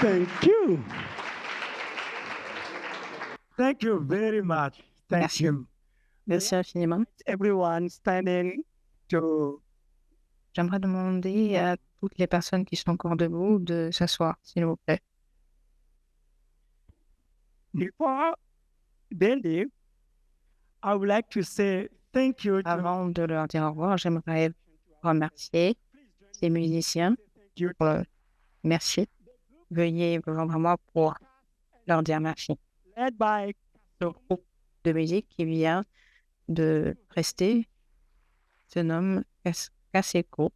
Thank you. Thank you very much. Thank Merci. you. Merci infiniment. Everyone standing to J'aimerais demander à toutes les personnes qui sont encore debout de s'asseoir, s'il vous plaît. before they leave. I would like to say thank you to Avant de leur dire au revoir, j'aimerais remercier ces musiciens. you. Merci. Veuillez vous rendre à moi pour leur dire merci. Led by Le groupe de musique qui vient de prester se nomme Kaseko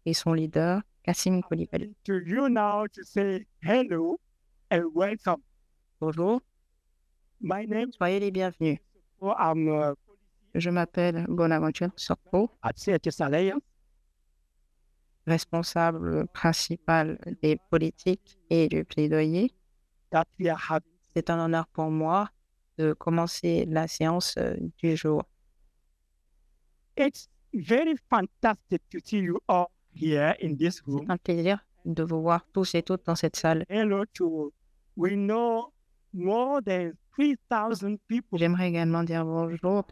et son leader, Kassim Koulibaly. to you now to say hello and welcome. Bonjour, My name soyez les bienvenus. I'm Je m'appelle Bonaventure Sorpo, at CHS Alliance. responsable principal des politiques et du plaidoyer. That we are having. C'est un honneur pour moi de commencer la séance du jour. It's very fantastic to see you all here in this room. C'est un plaisir de vous voir tous et toutes dans cette salle. Hello to we know more than 3,000 people. J'aimerais également dire bonjour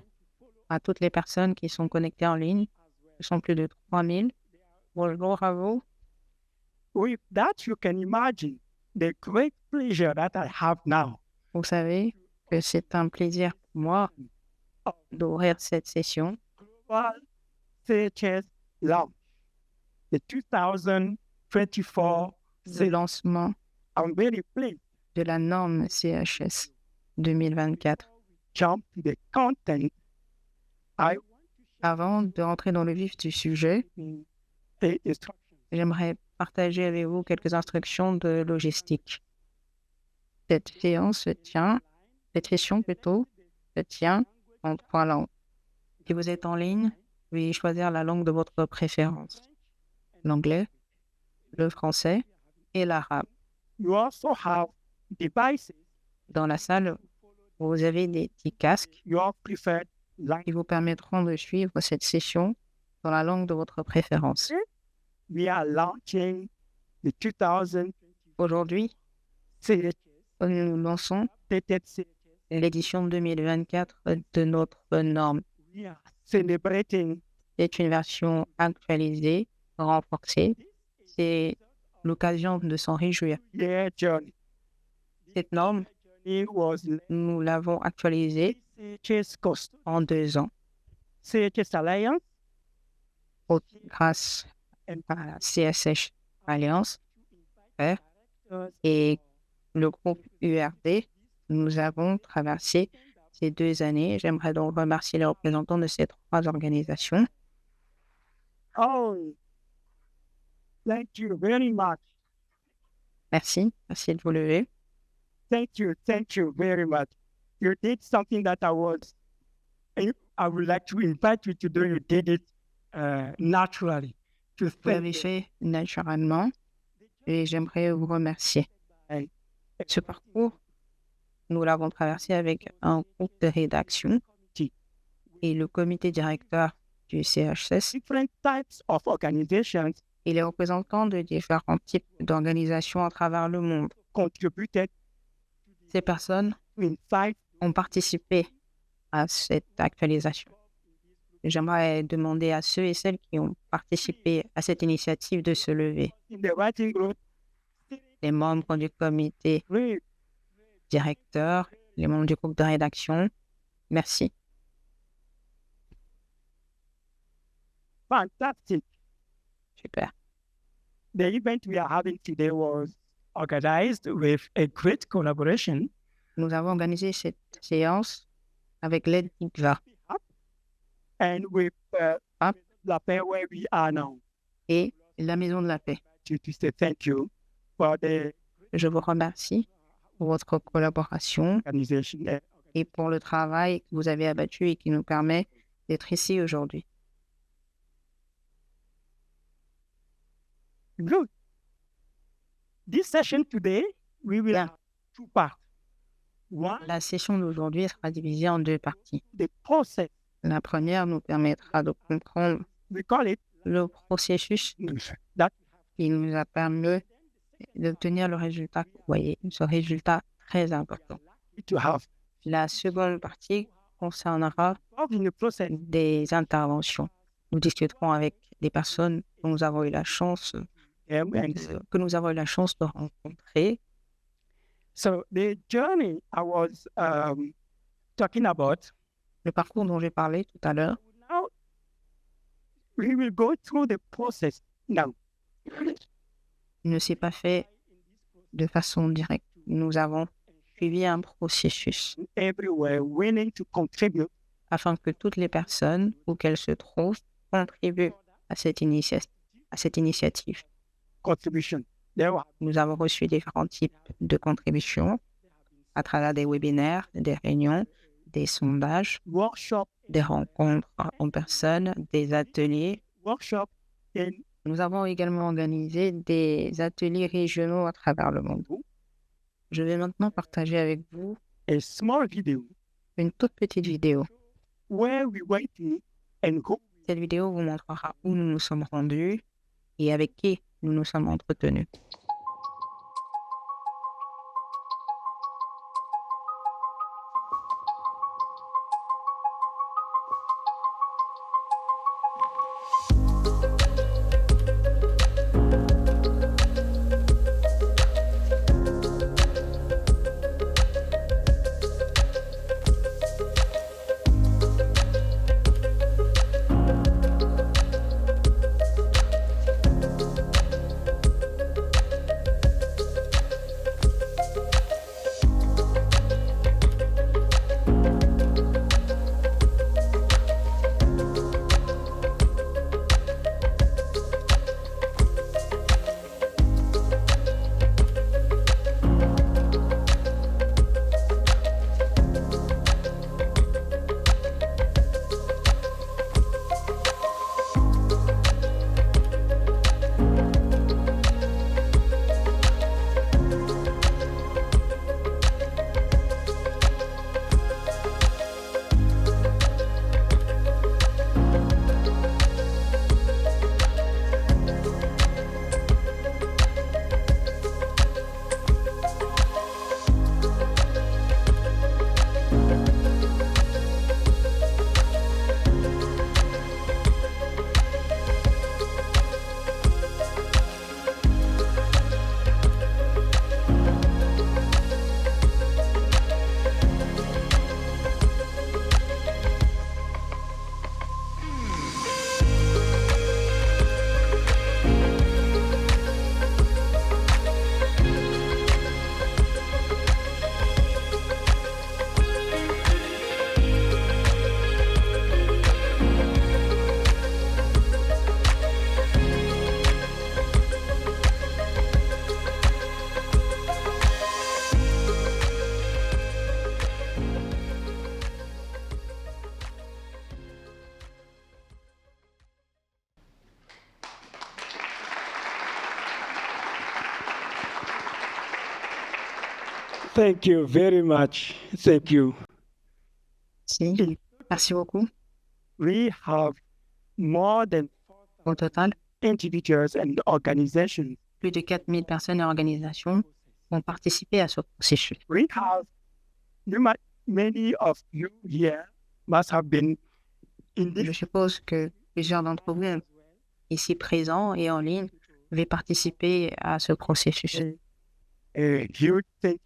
à toutes les personnes qui sont connectées en ligne. Ce sont plus de 3000. Bonjour à vous. With that, you can imagine the great pleasure that I have now Vous savez que c'est un plaisir pour moi d'ouvrir cette session Global CHS Launch, the 2024 de lancement I'm very pleased de la norme CHS 2024. to jump to the content. I Avant de rentrer dans le vif du sujet, want the instruction. j'aimerais partager avec vous quelques instructions de logistique. Cette session se tient en 3 langues. Si vous êtes en ligne, veuillez choisir la langue de votre préférence. L'anglais, le français et l'arabe. You also have devices, Dans la salle, vous avez des petits casques your preferred language. qui vous permettront de suivre cette session dans la langue de votre préférence. We are launching the 2000 Aujourd'hui, CHS, nous lançons updated CHS. l'édition 2024 de notre norme. We are celebrating C'est une version actualisée, renforcée. C'est l'occasion de s'en réjouir. their journey. Cette norme, It was nous l'avons actualisée CHS Coast, en 2 ans CHS Alliance, grâce à la CSH Alliance et le groupe URD. Nous avons traversé ces 2 années. J'aimerais donc remercier les représentants de ces 3 organisations. Oh, thank you very much. Merci de vous lever. Thank you very much. You did something that I would like to invite you to do. You did it naturally. To Vous thank l'avez fait naturellement et j'aimerais vous remercier. you. Ce parcours, nous l'avons traversé avec un groupe de rédaction et le comité directeur du CHS Different types of organizations et les représentants de différents types d'organisations à travers le monde. contributed Ces personnes to insight ont participé à cette actualisation. J'aimerais demander à ceux et celles qui ont participé à cette initiative de se lever. in the writing group. Les membres du comité Great. directeur, les membres du groupe de rédaction, merci. Fantastic. Super. The event we are having today was organized with a great collaboration Nous avons organisé cette séance avec l'aide d'IGVA and with Up. La Paix where we are now. et la Maison de la Paix. To say thank you for the Je vous remercie pour votre collaboration organization. et pour le travail que vous avez abattu et qui nous permet d'être ici aujourd'hui. Good. This session today, we will Bien. have 2 parts. One, La session d'aujourd'hui sera divisée en 2 parties. the process. La première nous permettra de comprendre We call it le processus that qui nous a permis d'obtenir le résultat que vous voyez, ce résultat très important. To have La seconde partie concernera in the process des interventions. Nous discuterons avec des personnes que nous avons eu la chance and de rencontrer. so the journey I was talking about. Le parcours dont j'ai parlé tout à l'heure, Now we will go through the process now. ne s'est pas fait de façon directe. Nous avons suivi un processus Everywhere willing to contribute afin que toutes les personnes, où qu'elles se trouvent, contribuent à cette initiative. contribution. There were Nous avons reçu différents types de contributions à travers des webinaires, des réunions, des sondages, workshops des rencontres en personne, des ateliers. in Nous avons également organisé des ateliers régionaux à travers le monde. Je vais maintenant partager avec vous a small video une toute petite vidéo. where we went to and who Cette vidéo vous montrera où nous nous sommes rendus et avec qui nous nous sommes entretenus. Thank you very much. Thank you. Si. Merci beaucoup. We have more than Au total, individuals and organizations. plus de 4000 personnes et organisations ont participé à ce processus. We have many of you here must have been in Je this suppose que plusieurs d'entre vous, ici présents et en ligne, avaient participé à ce processus. huge thank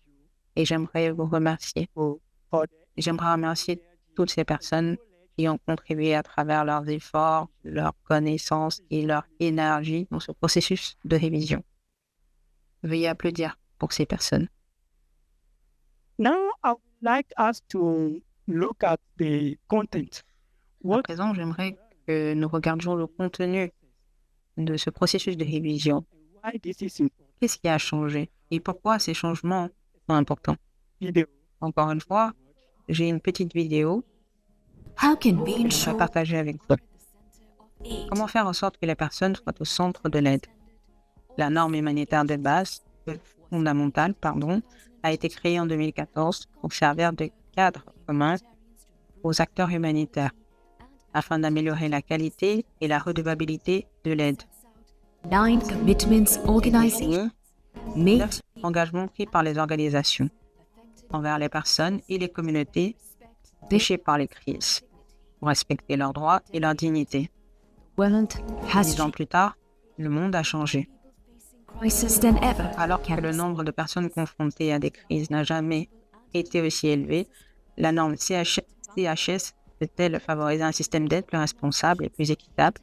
Et j'aimerais vous remercier. you for J'aimerais remercier toutes ces personnes qui ont contribué à travers leurs efforts, leurs connaissances et leur énergie dans ce processus de révision. Veuillez applaudir pour ces personnes. Now I would like us to look at the content. À What présent, j'aimerais que nous regardions le contenu de ce processus de révision. why this is in Qu'est-ce qui a changé et pourquoi ces changements sont importants? video. Encore une fois, j'ai une petite vidéo How can we que je vais ensure partager avec vous. Comment faire en sorte que les personnes soient au centre de l'aide? La norme humanitaire de base, fondamentale, a été créée en 2014 pour servir de cadre commun aux acteurs humanitaires afin d'améliorer la qualité et la redevabilité de l'aide. 9 commitments organizing Définir 9 engagements pris par les organisations envers les personnes et les communautés touchées par les crises pour respecter leurs droits et leur dignité. 10 ans plus tard, le monde a changé. Alors que le nombre de personnes confrontées à des crises n'a jamais été aussi élevé, la norme CHS peut-elle favoriser un système d'aide plus responsable et plus équitable?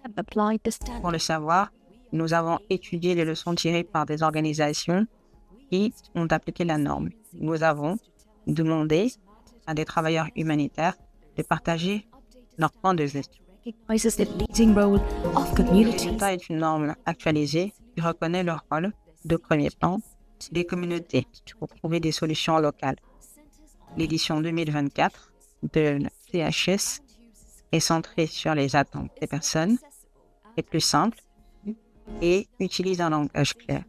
Pour le savoir, nous avons étudié les leçons tirées par des organisations qui ont appliqué la norme. Nous avons demandé à des travailleurs humanitaires de partager leur point de vue. Le résultat est une norme actualisée qui reconnaît le rôle de premier plan des communautés pour trouver des solutions locales. L'édition 2024 de la CHS est centrée sur les attentes des personnes, est plus simple et utilise un langage clair.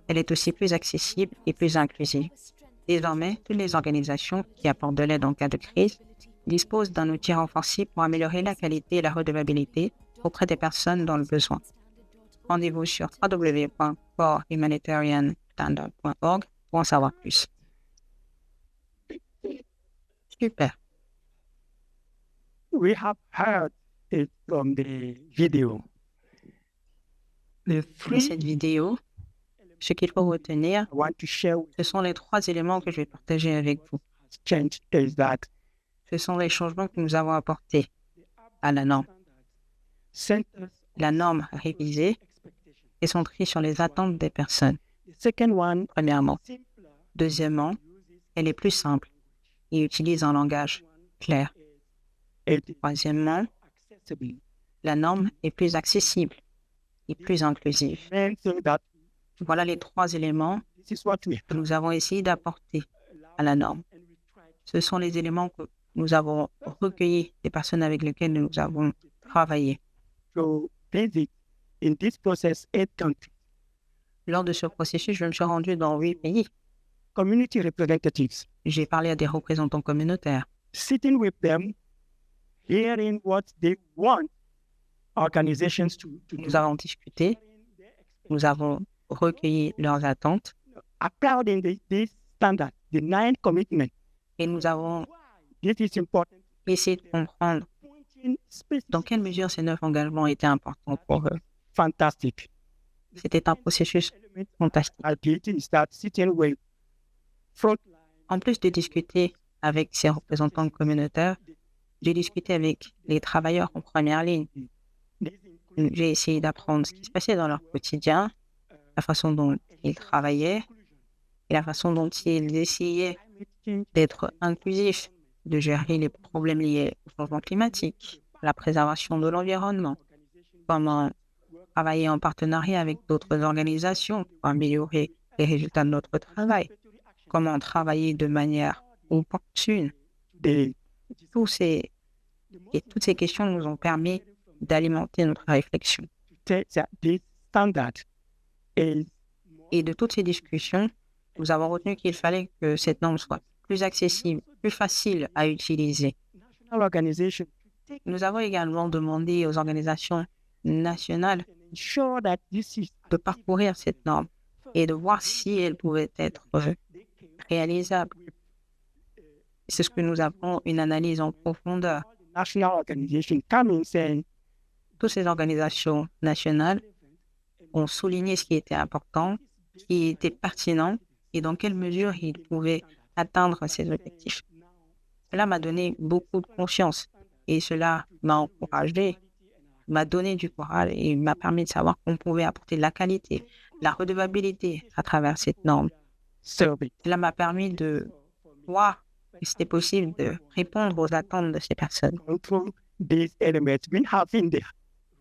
Elle est aussi plus accessible et plus inclusive. Désormais, toutes les organisations qui apportent de l'aide en cas de crise disposent d'un outil renforcé pour améliorer la qualité et la redevabilité auprès des personnes dans le besoin. Rendez-vous sur www.forhumanitarianstandard.org pour en savoir plus. Super. We have heard it from the video. The Dans cette vidéo, ce qu'il faut retenir, I want to share with ce sont les 3 éléments que je vais partager avec vous. change is that Ce sont les changements que nous avons apportés à la norme. centers La norme révisée est centrée sur les attentes des personnes, the second one premièrement. simpler Deuxièmement, elle est plus simple et utilise un langage clair. and Troisièmement, accessible. la norme est plus accessible et plus inclusive. Main thing that Voilà les 3 éléments this is what we que nous avons essayé d'apporter à la norme. and we tried Ce sont les éléments que nous avons recueillis des personnes avec lesquelles nous avons travaillé. to visit in this process 8 countries. Lors de ce processus, je me suis rendu dans 8 pays. Community representatives, J'ai parlé à des représentants communautaires. sitting with them, hearing what they want organizations to do, Nous avons discuté, nous avons recueilli leurs attentes applauding this standard, the 9 commitments. et nous avons This is important. essayé de comprendre Pointing specific, dans quelle mesure ces 9 engagements étaient importants pour eux. fantastic. C'était un processus fantastique. I did is that sitting with frontline En plus de discuter avec ces représentants communautaires, j'ai discuté avec les travailleurs en première ligne. J'ai essayé d'apprendre ce qui se passait dans leur quotidien, la façon dont ils travaillaient et la façon dont ils essayaient d'être inclusifs, de gérer les problèmes liés au changement climatique, la préservation de l'environnement, comment travailler en partenariat avec d'autres organisations pour améliorer les résultats de notre travail, comment travailler de manière opportune. the Toutes ces questions nous ont permis d'alimenter notre réflexion. take that this standard is Et de toutes ces discussions, nous avons retenu qu'il fallait que cette norme soit plus accessible, plus facile à utiliser. national organization to take Nous avons également demandé aux organisations nationales ensure that this is de parcourir cette norme et de voir si elle pouvait être réalisable. C'est ce que nous appelons une analyse en profondeur. national organization coming saying Toutes ces organisations nationales ont souligné ce qui était important, ce qui était pertinent et dans quelle mesure ils pouvaient atteindre ces objectifs. Cela m'a donné beaucoup de confiance et cela m'a encouragé, m'a donné du courage et m'a permis de savoir qu'on pouvait apporter de la qualité, de la redevabilité à travers cette norme. survey. Cela m'a permis de voir que c'était possible de répondre aux attentes de ces personnes. Control these elements. We have in there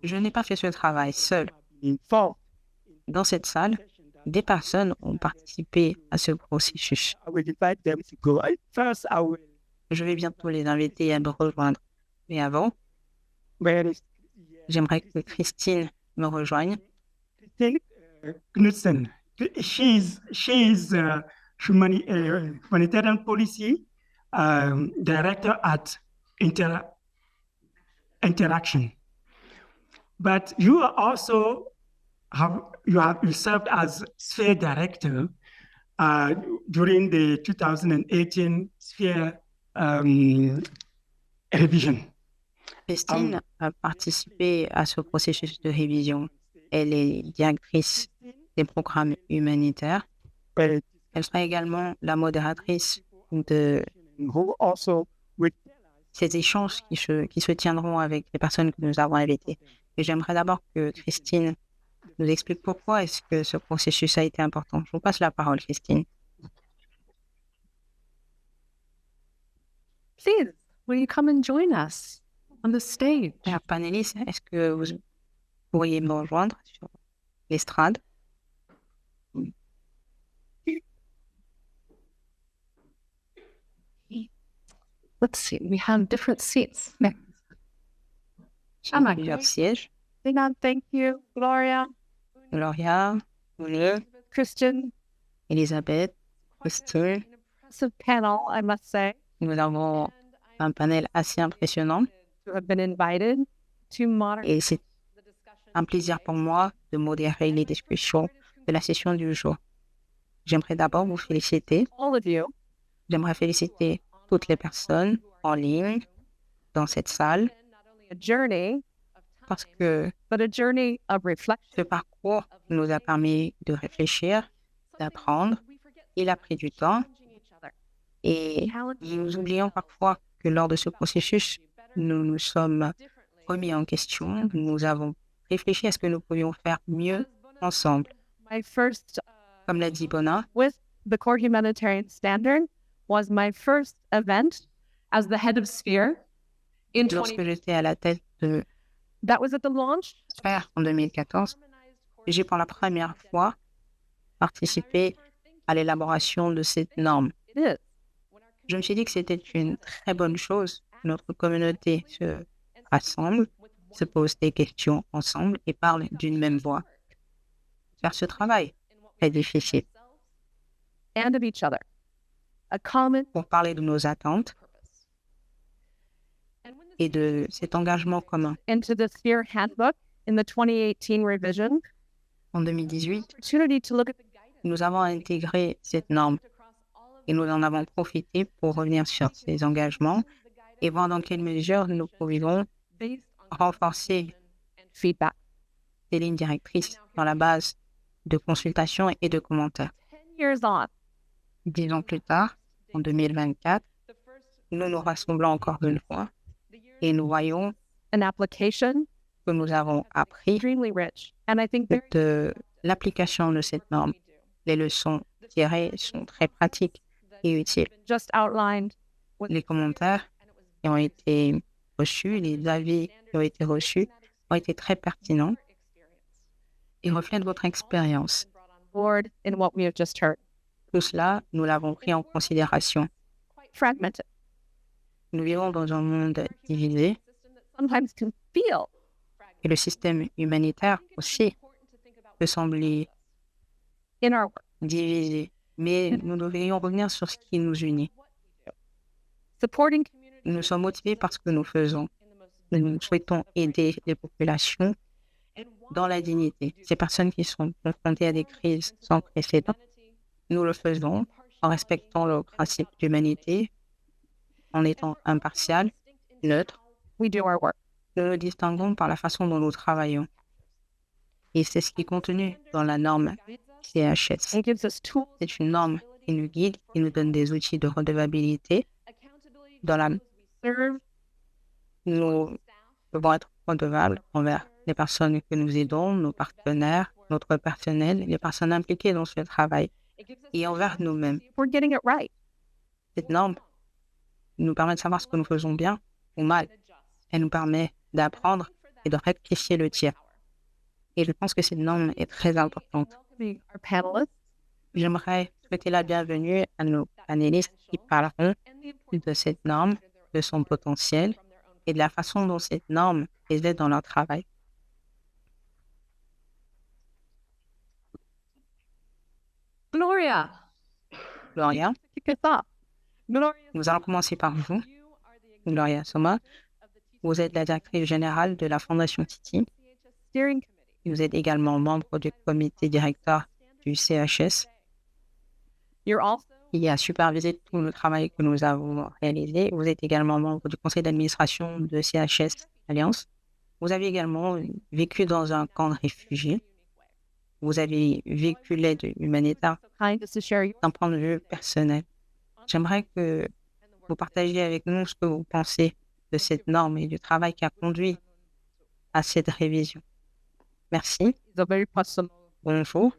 Je n'ai pas fait ce travail seul. informed. Dans cette salle, des personnes ont participé à ce processus. I will invite them to go. First, I will. Je vais bientôt les inviter à me rejoindre. Mais avant, Where is j'aimerais que Christine me rejoigne. Christine Knudsen? She's humanitarian policy director at Interaction. But you are also you served as Sphere Director during the 2018 Sphere revision. Christine a participé à ce processus de révision. Elle est directrice des programmes humanitaires. But Elle sera également la modératrice de who also would ces échanges qui se tiendront avec les personnes que nous avons invitées. Et j'aimerais d'abord que Christine nous explique pourquoi est-ce que ce processus a été important. Je vous passe la parole, Christine. Please, will you come and join us on the stage? Chers panélistes, est-ce que vous pourriez me rejoindre sur l'estrade? Let's see, we have different seats. J'ai plusieurs sièges. Thank you, Gloria, Gloria, Oulu, Christian. Elisabeth, Christine. Impressive panel, I must say, Nous avons un panel assez impressionnant to have been invited to moderate. et c'est un plaisir pour moi de modérer les discussions de la session du jour. J'aimerais d'abord vous féliciter. All of you J'aimerais féliciter toutes les personnes en ligne dans cette salle a journey, parce que but a journey of reflection. ce parcours nous a permis de réfléchir, d'apprendre. Il a pris du temps et nous oublions parfois que lors de ce processus, nous nous sommes remis en question. Nous avons réfléchi à ce que nous pouvions faire mieux ensemble. My first Comme l'a dit Bona, with the Core Humanitarian Standard was my first event as the head of Sphere in lorsque 20. j'étais à la tête de That was at the launch. Sphere en 2014, j'ai pour la première fois participé à l'élaboration de cette norme. It is. Je me suis dit que c'était une très bonne chose. Notre communauté se rassemble, se pose des questions ensemble et parle d'une même voix. Faire ce travail est difficile And of each other. A common pour parler de nos attentes purpose. et de cet engagement commun. Into the Sphere Handbook in the 2018 revision, En 2018, opportunity to look at the guidance nous avons intégré cette norme across all of et nous en avons profité pour revenir sur ces engagements et voir dans quelle mesure nous pouvions based on renforcer and feedback. ces lignes directrices dans la base de consultations et de commentaires. 10 years on, 10 ans plus tard, en 2024, the first nous nous rassemblons encore une fois et nous voyons an application que nous avons appris extremely rich. And I think very de l'application de cette norme. Les leçons tirées sont très pratiques et utiles. just outlined Les commentaires qui ont été reçus, les avis qui ont été reçus ont été très pertinents et reflètent votre expérience. board in what we have just heard. Tout cela, nous l'avons pris en considération. Quite fragmented. Nous vivons dans un monde divisé Sometimes can feel et le système humanitaire aussi peut sembler in our work. divisé. Mais nous devrions revenir sur ce qui nous unit. Supporting community Nous sommes motivés par ce que nous faisons. Nous souhaitons aider les populations dans la dignité. Ces personnes qui sont confrontées à des crises sans précédent, nous le faisons en respectant le principe d'humanité, en étant impartial, neutre. we do our work. Nous nous distinguons par la façon dont nous travaillons. Et c'est ce qui est contenu dans la norme CHS. It gives us tools, C'est une norme qui nous guide, qui nous donne des outils de redevabilité. Dans la, serve, nous devons être redevables envers les personnes que nous aidons, nos partenaires, notre personnel, les personnes impliquées dans ce travail et envers nous-mêmes. if we're getting it right. Cette norme nous permet de savoir ce que nous faisons bien ou mal. Elle nous permet d'apprendre et de rectifier le tir. Et je pense que cette norme est très importante. Welcoming our panelists J'aimerais souhaiter la bienvenue à nos panélistes qui parleront de cette norme, de son potentiel et de la façon dont cette norme les aide dans leur travail. Gloria, Gloria, kick us off. Gloria, nous allons commencer par vous. Gloria Soma, vous êtes la directrice générale de la Fondation Titi. Steering Committee. Vous êtes également membre du comité directeur du CHS, You're also qui a supervisé tout le travail que nous avons réalisé. Vous êtes également membre du conseil d'administration de CHS Alliance. Vous avez également vécu dans un camp de réfugiés. Vous avez vécu l'aide humanitaire kind to share your d'un point de vue personnel. J'aimerais que vous partagiez avec nous ce que vous pensez de cette norme et du travail qui a conduit à cette révision. Merci. It's a very personal Bonjour.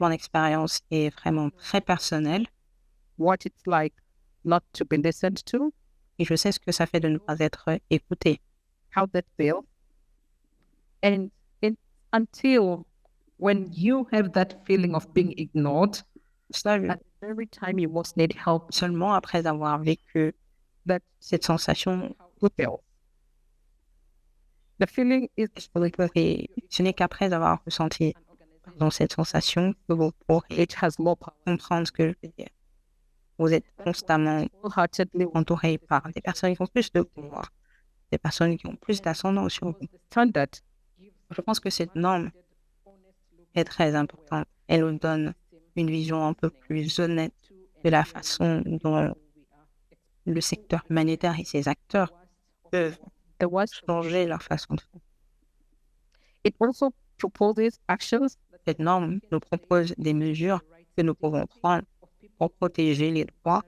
Mon expérience est vraiment très personnelle what it's like not to be listened to, et je sais ce que ça fait de ne pas être écouté. how that feels. And until when you have that feeling of being ignored, Cela, at every time you most need help, seulement après avoir vécu that cette sensation, you feel. The feeling is et ce n'est qu'après avoir ressenti cette sensation que vous pourrez it has more power. comprendre ce que je veux dire. Vous êtes constamment Wholeheartedly entouré par des personnes qui ont plus de pouvoir, des personnes qui ont plus d'ascendant sur vous. understand that Je pense que cette norme est très importante. Elle nous donne une vision un peu plus honnête de la façon dont le secteur humanitaire et ses acteurs peuvent the worst. changer leur façon de faire. It also proposes actions Cette norme nous propose des mesures que nous pouvons prendre pour protéger les droits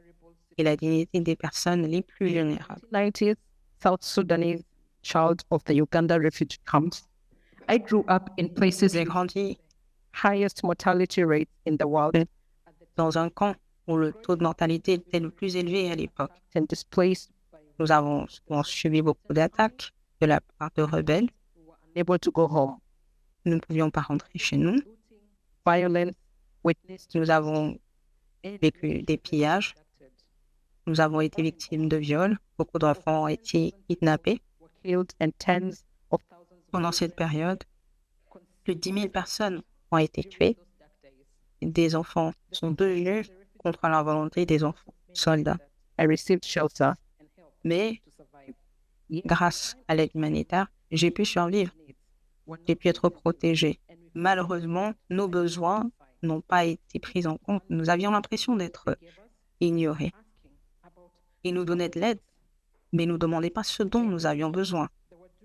et la dignité des personnes les plus vulnérables. 90th South Sudanese child of the Uganda refugee camps. I grew up in places J'ai with grandi highest mortality rates in the world dans un camp où le taux de mortalité était le plus élevé à l'époque. and displaced, Nous avons souvent subi beaucoup d'attaques de la part de rebelles. unable to go home. Nous ne pouvions pas rentrer chez nous. Violence witnessed, Nous avons vécu des pillages. Nous avons été victimes de viols. Beaucoup d'enfants ont été kidnappés. were killed, and tens of thousands Pendant cette période, plus de 10 000 personnes ont été tuées. Des enfants sont devenus, contre leur volonté, des enfants soldats. I received shelter Mais to survive. grâce à l'aide humanitaire, j'ai pu survivre. J'ai pu être protégé. Malheureusement, nos besoins n'ont pas été pris en compte. Nous avions l'impression d'être ignorés. Ils nous donnaient de l'aide, mais ne nous demandaient pas ce dont nous avions besoin.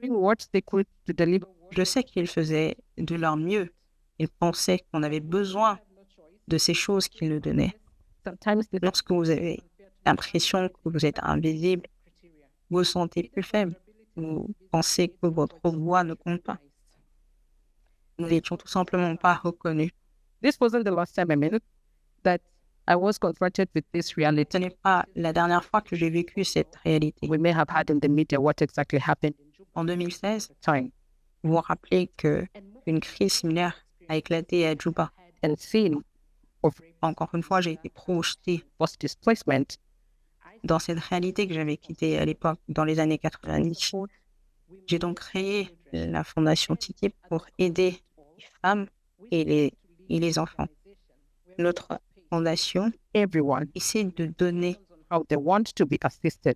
Doing what they could to deliver. Je sais qu'ils faisaient de leur mieux. Ils pensaient qu'on avait besoin de ces choses qu'ils nous donnaient. Sometimes they Lorsque vous avez l'impression que vous êtes invisible, vous vous sentez plus faible. Vous pensez que votre voix ne compte pas. Nous n'étions tout simplement pas reconnus. This wasn't the last time I mean that I was confronted with this Ce reality. n'est pas la dernière fois que j'ai vécu cette réalité. We may have had in the media what exactly happened En 2016, at the time vous vous rappelez qu'une crise similaire a éclaté à Djouba. and seen Encore une fois, j'ai été projetée forced displacement. dans cette réalité que j'avais quittée à l'époque, dans les années 90. J'ai donc créé la Fondation Tiki pour aider les femmes et les enfants. Notre fondation Everyone essaie de donner how they want to be assisted.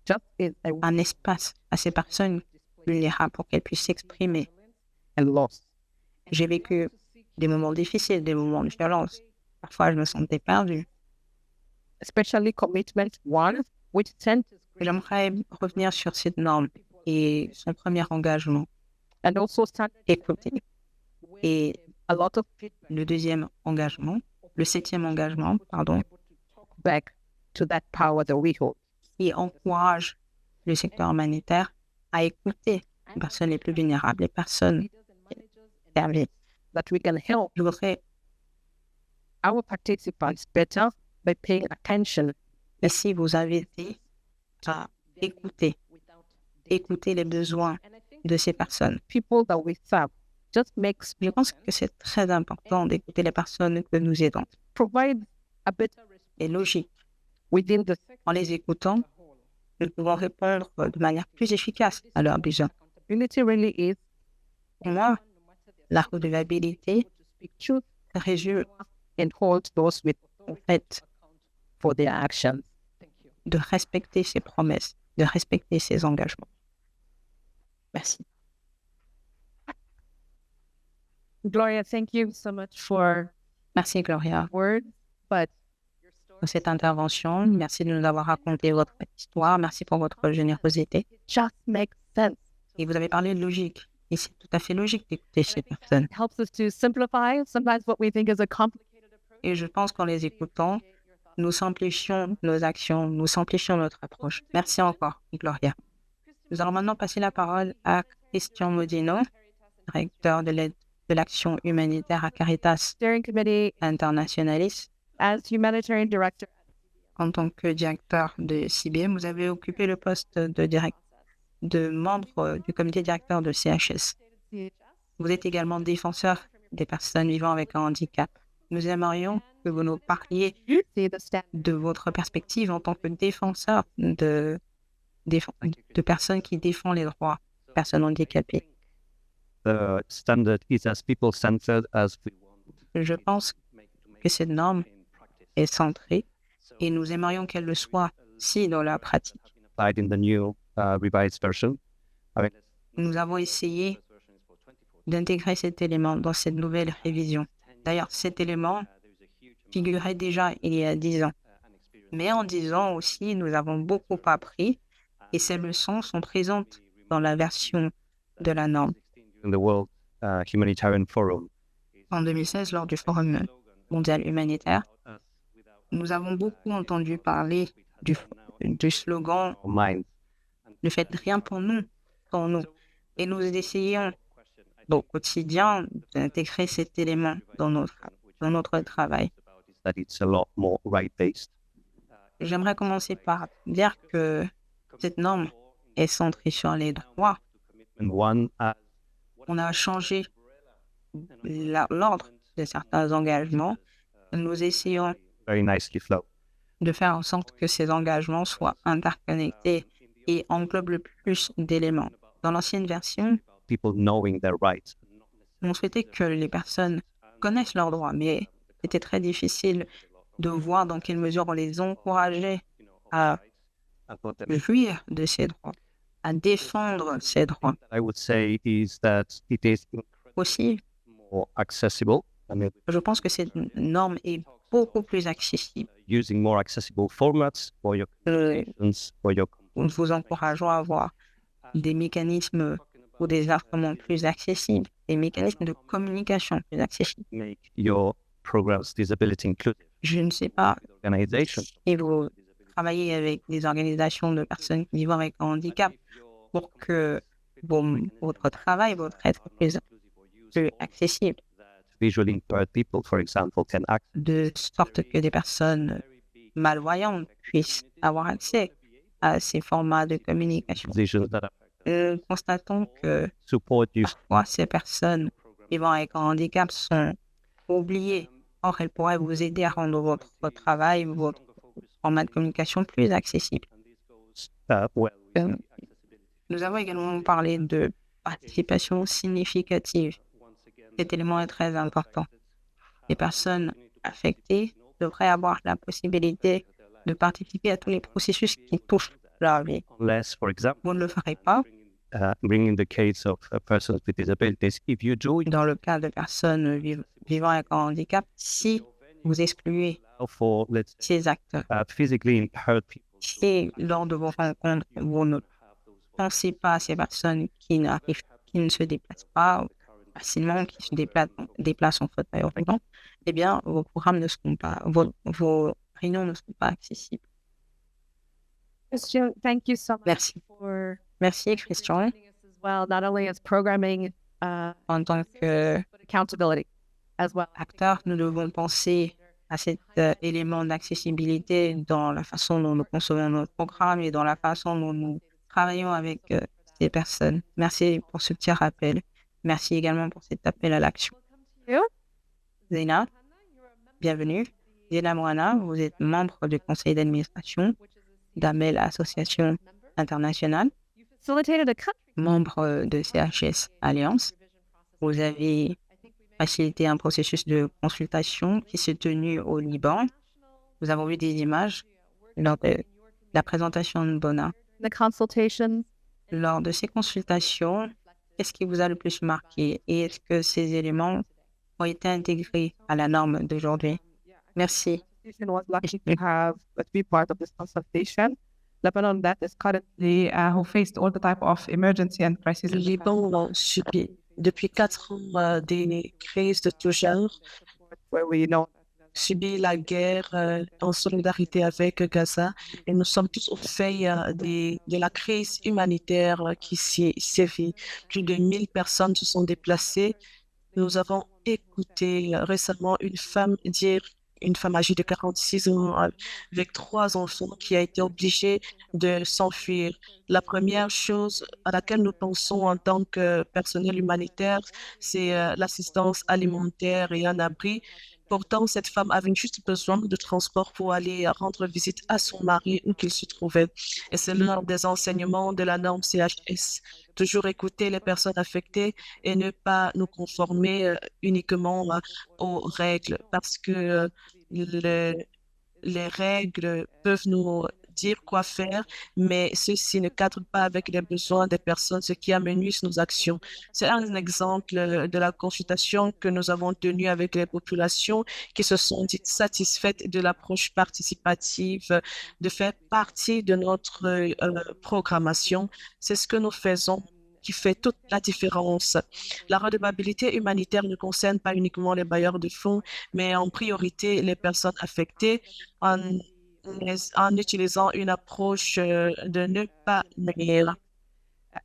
Just as I un espace à ces personnes vulnérables pour qu'elles puissent s'exprimer. and lost. J'ai vécu des moments difficiles, des moments de violence. Parfois, je me sentais perdue. Especially commitment one, which centers J'aimerais revenir sur cette norme et son premier engagement, and also start écouter. Et a lot of people le deuxième engagement, le septième engagement, pardon, back to that power that we hold. qui encourage le secteur humanitaire à écouter les personnes les plus vulnérables, les personnes servies. That we can help Je voudrais our participants better by paying attention ici vous inviter à écouter les besoins de ces personnes. people that we serve. Just makes Je pense que c'est très important d'écouter les personnes que nous aidons. provide a better C'est logique. within the En les écoutant, nous pouvons répondre de manière plus efficace à leurs besoins. unity really is Pour moi, la redevabilité speak truth se résume and hold those with en fait for their actions. de respecter ses promesses, de respecter ses engagements. Merci. Gloria, thank you so much for Merci, Gloria, words, but pour cette intervention. Merci de nous avoir raconté votre histoire. Merci pour votre générosité. it just makes sense. Et vous avez parlé de logique. Et c'est tout à fait logique d'écouter ces personnes. It helps us to simplify sometimes what we think is a complicated approach. Et je pense qu'en les écoutant, nous simplifions nos actions, nous simplifions notre approche. Merci encore, Gloria. Nous allons maintenant passer la parole à Christian Modino, directeur de l'action humanitaire à Caritas Steering committee Internationalis. as humanitarian director. En tant que directeur de CBM, vous avez occupé le poste de membre du comité directeur de CHS. Vous êtes également défenseur des personnes vivant avec un handicap. Nous aimerions que vous nous parliez See the stand. de votre perspective en tant que défenseur de personnes qui défendent les droits des personnes handicapées. The standard is as people-centered as we want. Je pense que cette norme est centrée et nous aimerions qu'elle le soit si dans la pratique. Applied in the new revised version. Nous avons essayé d'intégrer cet élément dans cette nouvelle révision. D'ailleurs, cet élément figurait déjà il y a 10 ans. Mais en 10 ans aussi, nous avons beaucoup appris et ces leçons sont présentes dans la version de la norme. In the World Humanitarian Forum. En 2016, lors du Forum mondial humanitaire, nous avons beaucoup entendu parler du slogan Our minds. « Ne faites rien pour nous, pour nous ». Et nous essayons au quotidien d'intégrer cet élément dans notre travail. That it's a lot more right-based. J'aimerais commencer par dire que cette norme est centrée sur les droits. And one On a changé l'ordre de certains engagements. Nous essayons very nicely flow. de faire en sorte que ces engagements soient interconnectés et englobent le plus d'éléments. Dans l'ancienne version, People knowing their rights. on souhaitait que les personnes connaissent leurs droits, mais c'était très difficile de voir dans quelle mesure on les encourageait à And what I jouir de ces droits, à défendre ces droits. would say is that it is Aussi, more accessible. I mean, je pense que cette norme est beaucoup plus accessible. using more accessible formats for your communications, for your Nous vous encourageons à avoir des mécanismes ou des instruments plus accessibles, des mécanismes de communication plus accessibles. make your programs disability inclusive. Je ne sais pas Organization. si vous travaillez avec des organisations de personnes vivant avec un handicap pour que votre travail, votre aide soit plus accessible, Visually impaired people, for example, can access de sorte que des personnes malvoyantes puissent avoir accès à ces formats de communication. decisions that Nous constatons que support you. parfois ces personnes vivant avec un handicap sont oubliées. Or, elles pourraient vous aider à rendre votre travail, votre format de communication plus accessible. Well, Euh, Nous avons également parlé de participation significative. Cet élément est très important. Les personnes affectées devraient avoir la possibilité de participer à tous les processus qui touchent leur vie. unless, for example, Vous ne le ferez pas bringing the case of persons with disabilities, if you do it dans le cas de personnes vivant avec un handicap si vous excluez for, let's ces acteurs. say, physically impaired people, Si lors de vos rencontres, vous ne pensez pas à ces personnes qui ne se déplacent pas facilement, qui se déplacent en fauteuil roulant, eh bien, vos programmes ne seront pas, vos réunions ne seront pas accessibles. Christian, thank you so much Merci. for Merci, Christian. presenting us as well, not only as programming, En tant qu'acteur, but accountability as well. nous devons penser à cet élément d'accessibilité dans la façon dont nous concevons notre programme et dans la façon dont nous travaillons avec ces personnes. Merci pour ce petit rappel. Merci également pour cet appel à l'action. Zena, bienvenue. Zena Moana, vous êtes membre du conseil d'administration d'Amel Association Internationale, You facilitated a country membre de CHS Alliance. Vous avez facilité un processus de consultation qui s'est tenu au Liban. Nous avons vu des images lors de la présentation de Bona. the consultations. Lors de ces consultations, qu'est-ce qui vous a le plus marqué et est-ce que ces éléments ont été intégrés à la norme d'aujourd'hui. Merci. Institution was lucky to have to be part of this consultation. Lebanon that is currently who faced all the type of emergency and crisis. Le Liban subit depuis 4 ans des crises de tout genre, Where we know subit la guerre en solidarité avec Gaza et nous sommes tous au fait de la crise humanitaire qui s'y sévit. Plus de 1000 personnes se sont déplacées. Nous avons écouté récemment une femme âgée de 46 ans avec 3 enfants qui a été obligée de s'enfuir. La première chose à laquelle nous pensons en tant que personnel humanitaire, c'est l'assistance alimentaire et un abri. Pourtant, cette femme avait juste besoin de transport pour aller rendre visite à son mari où qu'il se trouvait. Et c'est l'un des enseignements de la norme CHS. Toujours écouter les personnes affectées et ne pas nous conformer uniquement aux règles parce que les règles peuvent nous dire quoi faire, mais ceci ne cadre pas avec les besoins des personnes, ce qui amenuise nos actions. C'est un exemple de la consultation que nous avons tenue avec les populations qui se sont dites satisfaites de l'approche participative, de faire partie de notre programmation. C'est ce que nous faisons qui fait toute la différence. La redevabilité humanitaire ne concerne pas uniquement les bailleurs de fonds, mais en priorité les personnes affectées en utilisant une approche de ne pas nuire.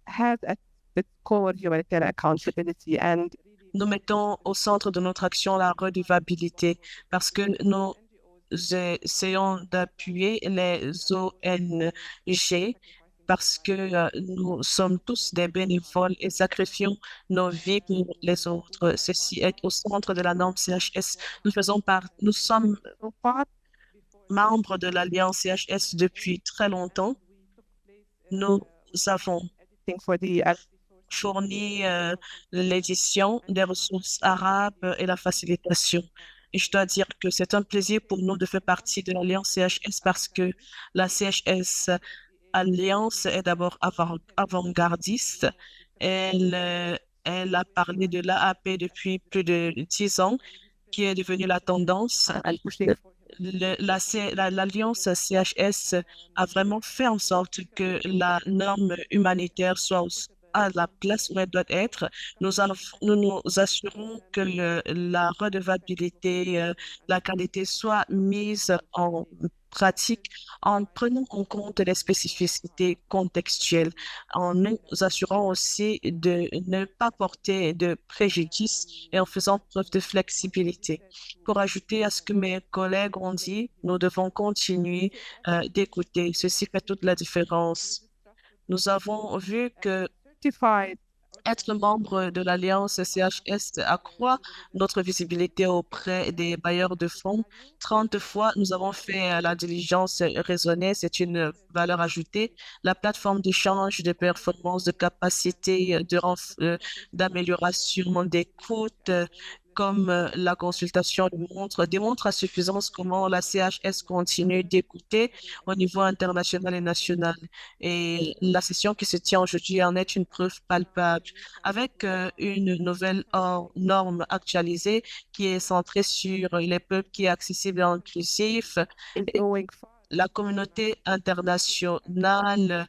has at its core humanitarian accountability and Nous mettons au centre de notre action la redevabilité parce que nous essayons d'appuyer les ONG parce que nous sommes tous des bénévoles et sacrifions nos vies pour les autres. Ceci est au centre de la norme CHS. Nous sommes membres de l'Alliance CHS depuis très longtemps. Nous avons for the fourni l'édition des ressources arabes et la facilitation. Et je dois dire que c'est un plaisir pour nous de faire partie de l'Alliance CHS parce que la CHS Alliance est d'abord avant-gardiste. Elle a parlé de l'AAP depuis plus de 10 ans, qui est devenue la tendance. L'Alliance CHS a vraiment fait en sorte que la norme humanitaire soit à la place où elle doit être. Nous nous assurons que la redevabilité, la qualité soit mise en pratique en prenant en compte les spécificités contextuelles, en nous assurant aussi de ne pas porter de préjudice et en faisant preuve de flexibilité. Pour ajouter à ce que mes collègues ont dit, nous devons continuer d'écouter. Ceci fait toute la différence. Nous avons vu que être membre de l'Alliance CHS accroît notre visibilité auprès des bailleurs de fonds. 30 fois, nous avons fait la diligence raisonnée, c'est une valeur ajoutée. La plateforme d'échange de performance, de capacité, d'amélioration des coûts, comme la consultation démontre à suffisance comment la CHS continue d'écouter au niveau international et national. Et la session qui se tient aujourd'hui en est une preuve palpable. Avec une nouvelle norme actualisée qui est centrée sur les peuples, qui est accessible et inclusif, la communauté internationale,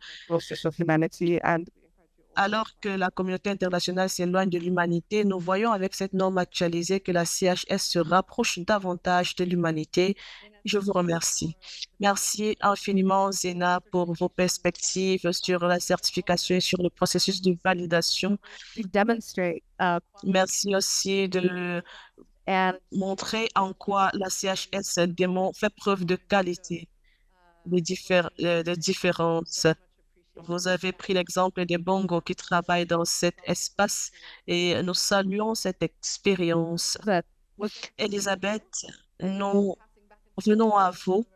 alors que la communauté internationale s'éloigne de l'humanité, nous voyons avec cette norme actualisée que la CHS se rapproche davantage de l'humanité. Je vous remercie. Merci infiniment, Zena, pour vos perspectives sur la certification et sur le processus de validation. Merci aussi de montrer en quoi la CHS fait preuve de qualité, de différence. Vous avez pris l'exemple des Bongos qui travaillent dans cet espace et nous saluons cette expérience. Elisabeth, nous venons à vous.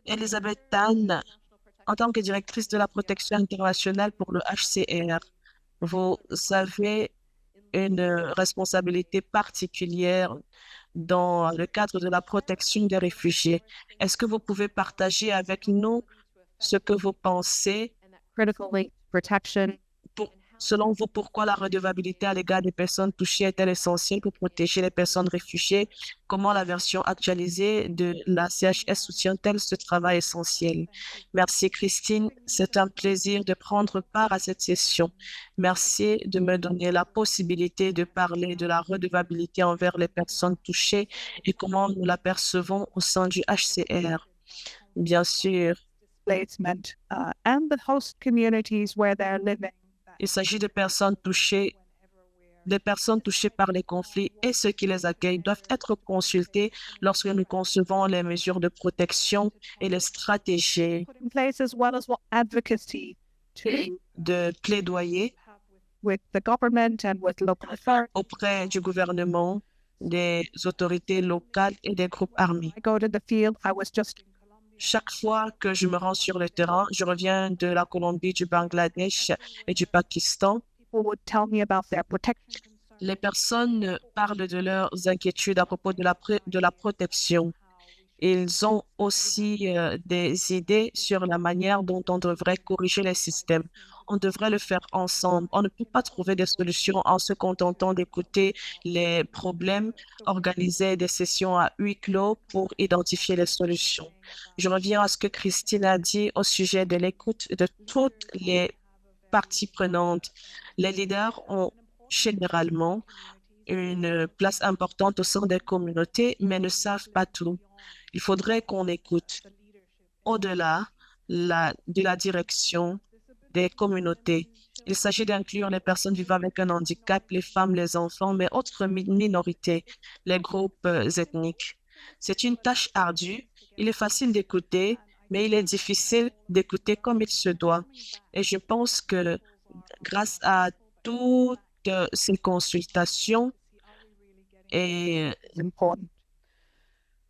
Elisabeth Tan, en tant que directrice de la protection internationale pour le HCR, vous avez une responsabilité particulière dans le cadre de la protection des réfugiés. Est-ce que vous pouvez partager avec nous ce que vous pensez Selon vous, pourquoi la redevabilité à l'égard des personnes touchées est-elle essentielle pour protéger les personnes réfugiées? Comment la version actualisée de la CHS soutient-elle ce travail essentiel? Merci Christine, c'est un plaisir de prendre part à cette session. Merci de me donner la possibilité de parler de la redevabilité envers les personnes touchées et comment nous la percevons au sein du HCR. Bien sûr, And the host communities where they're living. il s'agit de personnes touchées, des personnes touchées par les conflits et ceux qui les accueillent doivent être consultés lorsque nous concevons les mesures de protection et les stratégies In place as well as what advocacy to de plaidoyer with the government and with local authorities. auprès du gouvernement, des autorités locales et des groupes armés. I go to the field. I was just Chaque fois que je me rends sur le terrain, je reviens de la Colombie, du Bangladesh et du Pakistan. people would tell me about their protection. Les personnes parlent de leurs inquiétudes à propos de la protection. Ils ont aussi des idées sur la manière dont on devrait corriger les systèmes. On devrait le faire ensemble. On ne peut pas trouver des solutions en se contentant d'écouter les problèmes, organiser des sessions à huis clos pour identifier les solutions. Je reviens à ce que Christine a dit au sujet de l'écoute de toutes les parties prenantes. Les leaders ont généralement une place importante au sein des communautés, mais ne savent pas tout. Il faudrait qu'on écoute au-delà de la direction des communautés. Il s'agit d'inclure les personnes vivant avec un handicap, les femmes, les enfants, mais autres minorités, les groupes ethniques. C'est une tâche ardue. Il est facile d'écouter, mais il est difficile d'écouter comme il se doit. Et je pense que grâce à toutes ces consultations et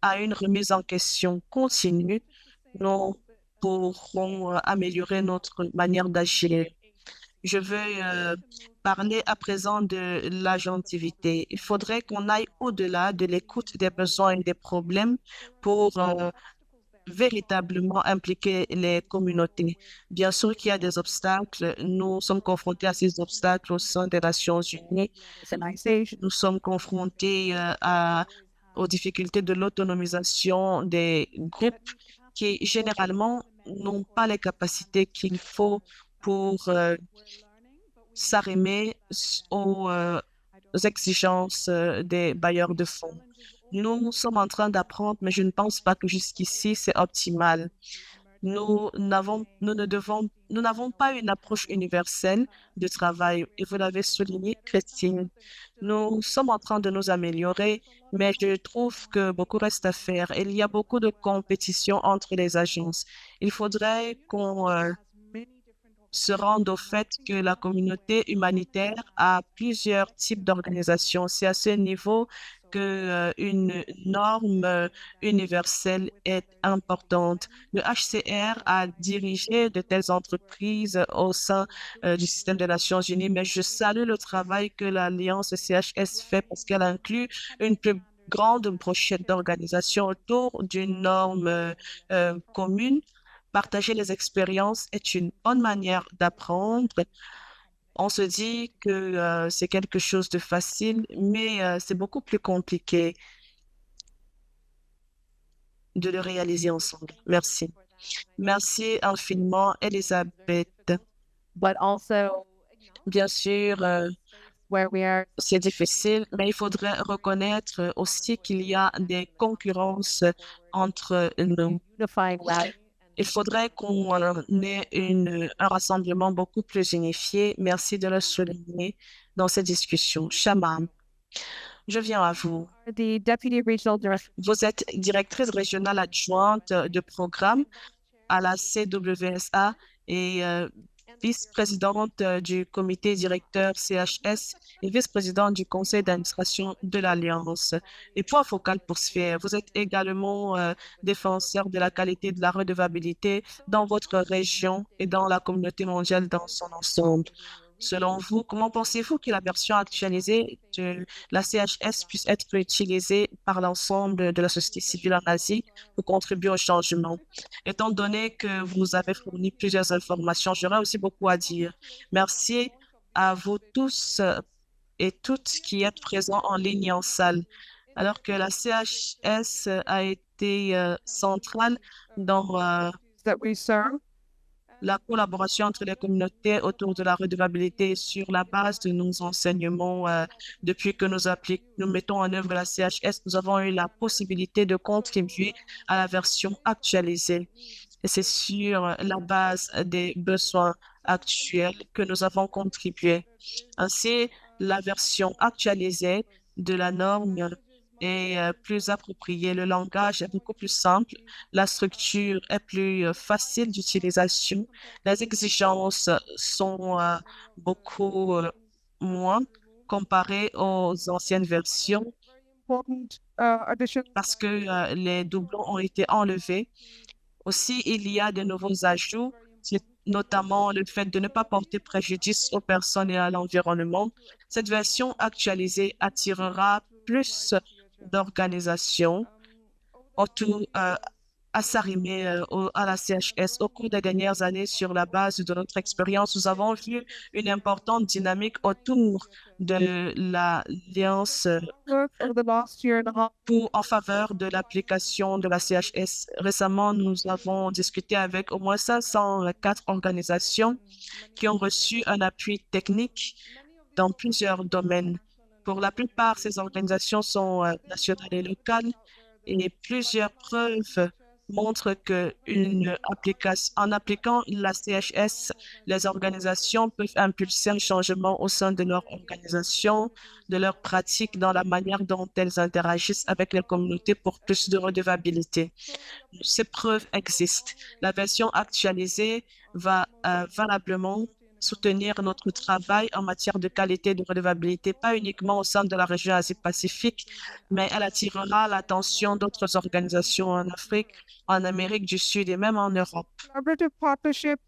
à une remise en question continue, nous pourrons améliorer notre manière d'agir. Je veux parler à présent de l'agentivité. Il faudrait qu'on aille au-delà de l'écoute des besoins et des problèmes pour véritablement impliquer les communautés. Bien sûr qu'il y a des obstacles. Nous sommes confrontés à ces obstacles au sein des Nations Unies. Nous sommes confrontés aux difficultés de l'autonomisation des groupes qui généralement n'ont pas les capacités qu'il faut pour s'arrimer aux exigences des bailleurs de fonds. Nous sommes en train d'apprendre, mais je ne pense pas que jusqu'ici, c'est optimal. Nous n'avons pas une approche universelle de travail, et vous l'avez souligné, Christine. Nous sommes en train de nous améliorer, mais je trouve que beaucoup reste à faire. Il y a beaucoup de compétition entre les agences. Il faudrait qu'on se rende au fait que la communauté humanitaire a plusieurs types d'organisations. C'est à ce niveau qu'une norme universelle est importante. Le HCR a dirigé de telles entreprises au sein du système des Nations Unies, mais je salue le travail que l'Alliance CHS fait parce qu'elle inclut une plus grande brochette d'organisations autour d'une norme commune. Partager les expériences est une bonne manière d'apprendre. On se dit que c'est quelque chose de facile, mais c'est beaucoup plus compliqué de le réaliser ensemble. Merci. Merci infiniment, Elisabeth. But also Bien sûr, where we are c'est difficile, mais il faudrait reconnaître aussi qu'il y a des concurrences entre nous. unifying that. Il faudrait qu'on ait un rassemblement beaucoup plus unifié. Merci de le souligner dans cette discussion. Shamam, je viens à vous. The Deputy Regional Director Vous êtes directrice régionale adjointe de programme à la CWSA et vice-présidente du comité directeur CHS et vice-présidente du conseil d'administration de l'Alliance. Et point focal pour ce faire, vous êtes également défenseur de la qualité de la redevabilité dans votre région et dans la communauté mondiale dans son ensemble. Selon vous, comment pensez-vous que la version actualisée de la CHS puisse être utilisée par l'ensemble de la société civile en Asie pour contribuer au changement? Étant donné que vous avez fourni plusieurs informations, j'aurais aussi beaucoup à dire. Merci à vous tous et toutes qui êtes présents en ligne et en salle. Alors que la CHS a été centrale dans that we serve. la collaboration entre les communautés autour de la redevabilité sur la base de nos enseignements. Depuis que nous mettons en œuvre la CHS, nous avons eu la possibilité de contribuer à la version actualisée. Et c'est sur la base des besoins actuels que nous avons contribué. Ainsi, la version actualisée de la norme est plus appropriée. Le langage est beaucoup plus simple. La structure est plus facile d'utilisation. Les exigences sont beaucoup moins comparées aux anciennes versions Addition. parce que les doublons ont été enlevés. Aussi, il y a de nouveaux ajouts, c'est notamment le fait de ne pas porter préjudice aux personnes et à l'environnement. Cette version actualisée attirera plus d'organisations autour à s'arrimer à la CHS. Au cours des dernières années, sur la base de notre expérience, nous avons vu une importante dynamique autour de l'Alliance For the last year and a half. en faveur de l'application de la CHS. Récemment, nous avons discuté avec au moins 504 organisations qui ont reçu un appui technique dans plusieurs domaines. Pour la plupart, ces organisations sont nationales et locales et plusieurs preuves montrent en appliquant la CHS, les organisations peuvent impulser un changement au sein de leur organisation, de leurs pratiques, dans la manière dont elles interagissent avec les communautés pour plus de redevabilité. Ces preuves existent. La version actualisée va valablement soutenir notre travail en matière de qualité et de redevabilité, pas uniquement au sein de la région Asie-Pacifique, mais elle attirera l'attention d'autres organisations en Afrique, en Amérique du Sud et même en Europe. Collaborative partnerships.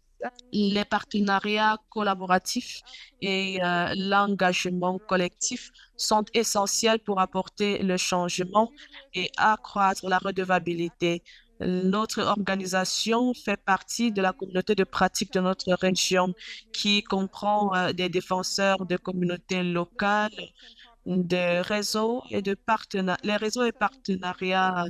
Les partenariats collaboratifs et l'engagement collectif sont essentiels pour apporter le changement et accroître la redevabilité. Notre organisation fait partie de la communauté de pratique de notre région qui comprend des défenseurs de communautés locales, des réseaux et les réseaux et partenariats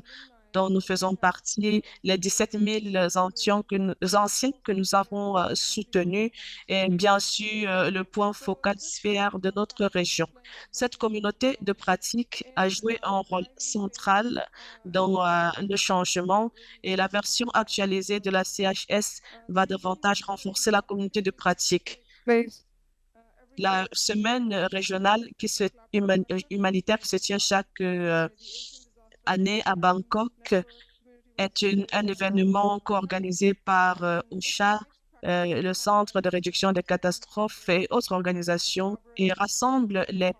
dont nous faisons partie, les 17 000 anciens que nous avons soutenus et bien sûr le point focal sphère de notre région. Cette communauté de pratique a joué un rôle central dans le changement et la version actualisée de la CHS va davantage renforcer la communauté de pratique. Place. La semaine régionale humanitaire qui se tient chaque année à Bangkok est un événement co-organisé par OCHA, le Centre de réduction des catastrophes et autres organisations et rassemble les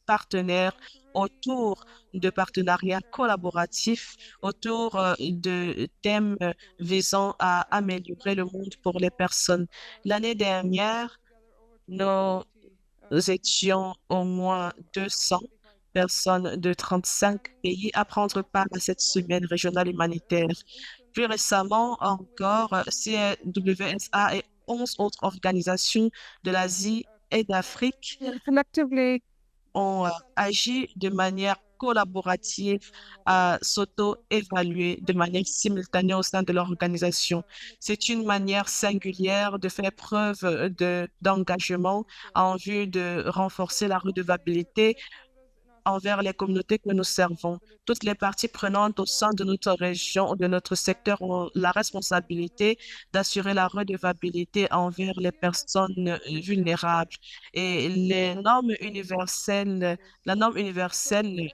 partenaires autour de partenariats collaboratifs, autour de thèmes visant à améliorer le monde pour les personnes. L'année dernière, nous étions au moins 200 personnes de 35 pays à prendre part à cette semaine régionale humanitaire. Plus récemment encore, CWSA et 11 autres organisations de l'Asie et d'Afrique Collectively, ont agi de manière collaborative à s'auto-évaluer de manière simultanée au sein de l'organisation. C'est une manière singulière de faire preuve d'engagement en vue de renforcer la redevabilité envers les communautés que nous servons. Toutes les parties prenantes au sein de notre région, de notre secteur, ont la responsabilité d'assurer la redevabilité envers les personnes vulnérables. Et la norme universelle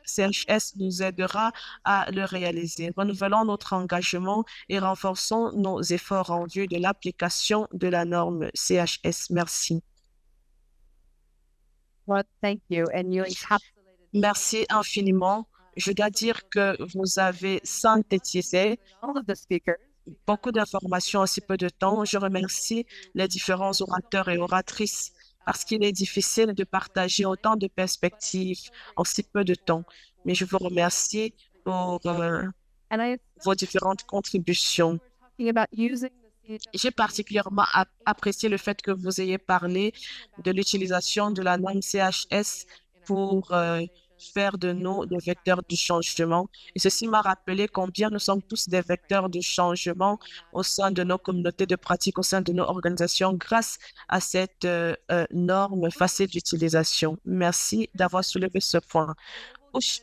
CHS nous aidera à le réaliser. Renouvelons notre engagement et renforçons nos efforts en vue de l'application de la norme CHS. Merci. well, thank you. And you encapsulated Merci infiniment. Je dois dire que vous avez synthétisé all of the speakers. beaucoup d'informations en si peu de temps. Je remercie les différents orateurs et oratrices parce qu'il est difficile de partager autant de perspectives en si peu de temps. Mais je vous remercie pour And I vos différentes contributions. talking about using the J'ai particulièrement apprécié le fait que vous ayez parlé de l'utilisation de la norme CHS pour faire de nous des vecteurs du changement. Et ceci m'a rappelé combien nous sommes tous des vecteurs du changement au sein de nos communautés de pratique, au sein de nos organisations, grâce à cette norme facile d'utilisation. Merci d'avoir soulevé ce point.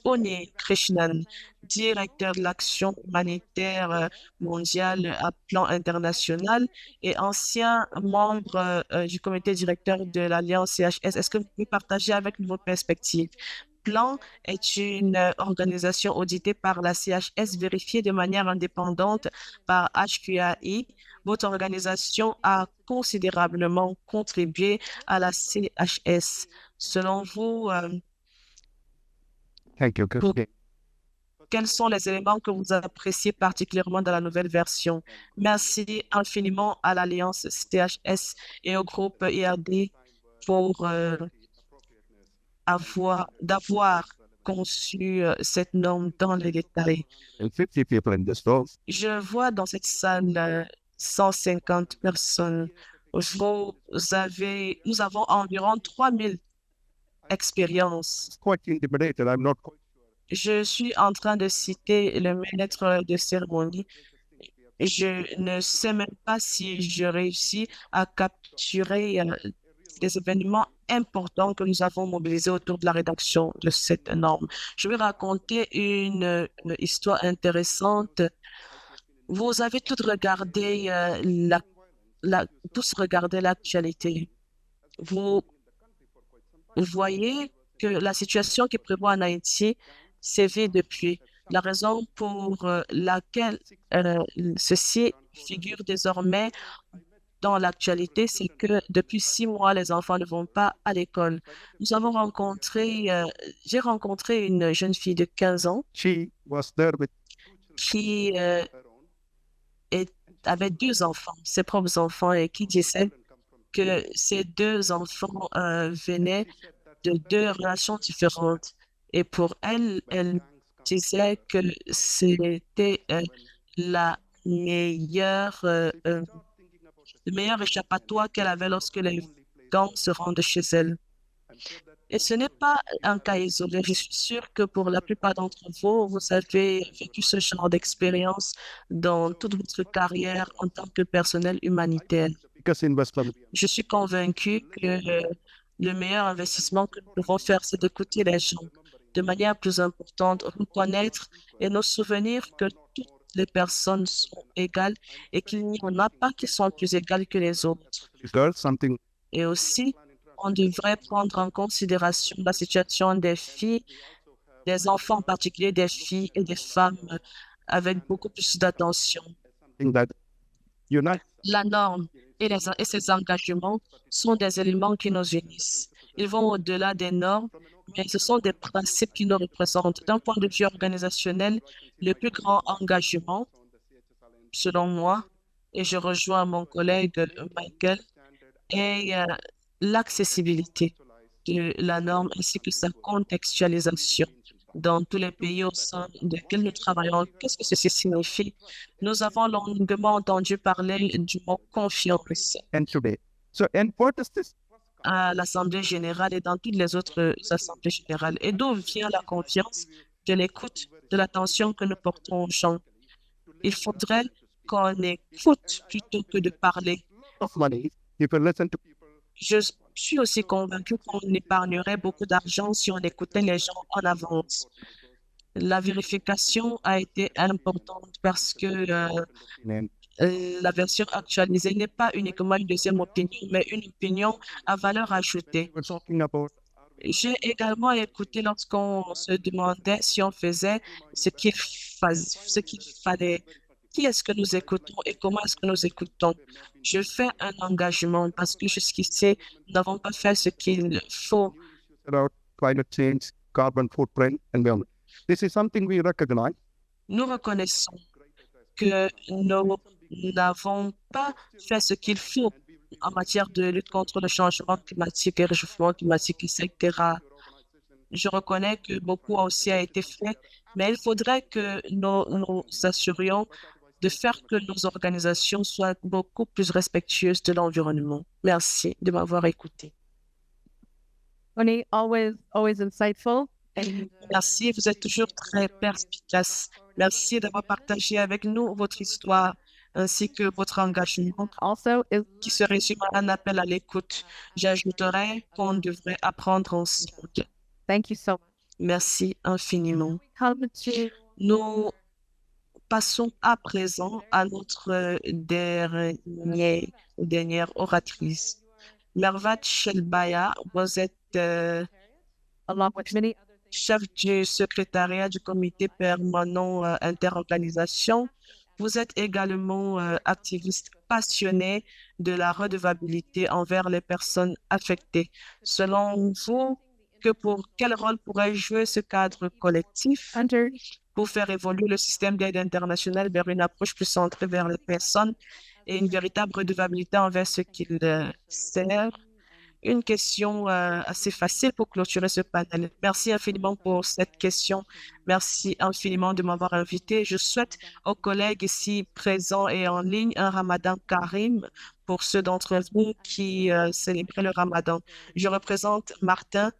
Oni Krishnan, directeur de l'action humanitaire mondiale à plan international et ancien membre du comité directeur de l'Alliance CHS. Est-ce que vous pouvez partager avec nous vos perspectives? Plan est une organisation auditée par la CHS, vérifiée de manière indépendante par HQAI. Votre organisation a considérablement contribué à la CHS. Selon vous, Thank you. pour- quels sont les éléments que vous appréciez particulièrement dans la nouvelle version? Merci infiniment à l'Alliance CHS et au groupe IRD pour d'avoir conçu cette norme dans les détails. And 50 people in this room. Je vois dans cette salle 150 personnes. Nous avons environ 3000 expériences. It's quite intimidated. I'm not quite Je suis en train de citer le maître de cérémonie. Je ne sais même pas si je réussis à capturer des événements importants que nous avons mobilisés autour de la rédaction de cette norme. Je vais raconter une histoire intéressante. Vous avez tous regardé l'actualité. Vous voyez que la situation qui prévoit en Haïti sévit depuis. La raison pour laquelle ceci figure désormais dans l'actualité, c'est que depuis 6 mois, les enfants ne vont pas à l'école. J'ai rencontré une jeune fille de 15 ans She was there with qui avait 2 enfants, ses propres enfants, et qui disait que ces 2 enfants venaient de 2 relations différentes. Et pour elle, elle disait que c'était la meilleure, le meilleur échappatoire qu'elle avait lorsque les gangs se rendent chez elle. Et ce n'est pas un cas isolé. Je suis sûre que pour la plupart d'entre vous, vous avez vécu ce genre d'expérience dans toute votre carrière en tant que personnel humanitaire. biggest investment. Je suis convaincue que le meilleur investissement que nous pouvons faire, c'est d'écouter les gens de manière plus importante, reconnaître et nous souvenir que toutes les personnes sont égales et qu'il n'y en a pas qui sont plus égales que les autres. Girls, something Et aussi, on devrait prendre en considération la situation des filles, des enfants en particulier, des filles et des femmes avec beaucoup plus d'attention. that unites. La norme et ses engagements sont des éléments qui nous unissent. Ils vont au-delà des normes, mais ce sont des principes qui nous représentent. D'un point de vue organisationnel, le plus grand engagement, selon moi, et je rejoins mon collègue Michael, est l'accessibilité de la norme ainsi que sa contextualisation dans tous les pays au sein desquels nous travaillons. Qu'est-ce que ceci signifie? Nous avons longuement entendu parler du mot confiance And today. And what is this? à l'Assemblée générale et dans toutes les autres assemblées générales. Et d'où vient la confiance? De l'écoute, de l'attention que nous portons aux gens. Il faudrait qu'on écoute plutôt que de parler. Of money. If you listen to people, Je suis aussi convaincue qu'on épargnerait beaucoup d'argent si on écoutait les gens en avance. La vérification a été importante parce que and la version actualisée n'est pas uniquement une deuxième opinion, mais une opinion à valeur ajoutée. we're talking about J'ai également écouté lorsqu'on se demandait si on faisait ce qu'il fallait. Qui est-ce que nous écoutons et comment est-ce que nous écoutons? Je fais un engagement parce que jusqu'ici, nous n'avons pas fait ce qu'il faut. about climate change, carbon footprint, and beyond. This is something we recognize. Nous reconnaissons que nous n'avons pas fait ce qu'il faut en matière de lutte contre le changement climatique et le réchauffement climatique, etc. Je reconnais que beaucoup aussi a été fait, mais il faudrait que nous nous assurions de faire que nos organisations soient beaucoup plus respectueuses de l'environnement. Merci de m'avoir écouté. Tony, always insightful. Merci, vous êtes toujours très perspicace. Merci d'avoir partagé avec nous votre histoire ainsi que votre engagement Also, qui se résume à un appel à l'écoute. J'ajouterais qu'on devrait apprendre ensemble. thank you so much. Merci infiniment. Come to Nous passons à présent à notre dernière oratrice. Mervat Shelbaya, vous êtes along with many other chef du secrétariat du comité permanent interorganisation. Vous êtes également activiste passionné de la redevabilité envers les personnes affectées. Selon vous, quel rôle pourrait jouer ce cadre collectif under pour faire évoluer le système d'aide internationale vers une approche plus centrée vers les personnes et une véritable redevabilité envers ce qu'il sert? Une question assez facile pour clôturer ce panel. Merci infiniment pour cette question. Merci infiniment de m'avoir invité. Je souhaite aux collègues ici présents et en ligne un Ramadan Karim pour ceux d'entre vous qui célébraient le Ramadan. Je représente Martin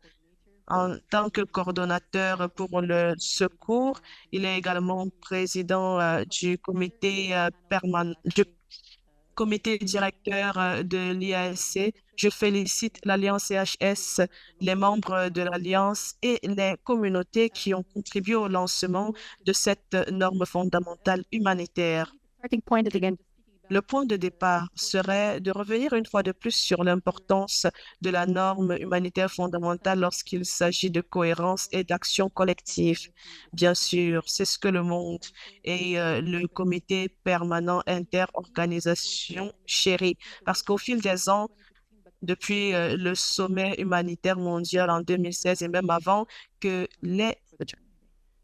en tant que coordonnateur pour le secours. Il est également président du comité permanent, du comité directeur de l'IASC. Je félicite l'Alliance CHS, les membres de l'Alliance et les communautés qui ont contribué au lancement de cette norme fondamentale humanitaire. starting point is again Le point de départ serait de revenir une fois de plus sur l'importance de la norme humanitaire fondamentale lorsqu'il s'agit de cohérence et d'action collective. Bien sûr, c'est ce que le monde et le comité permanent interorganisation chérit, parce qu'au fil des ans, depuis le sommet humanitaire mondial en 2016 et même avant, que les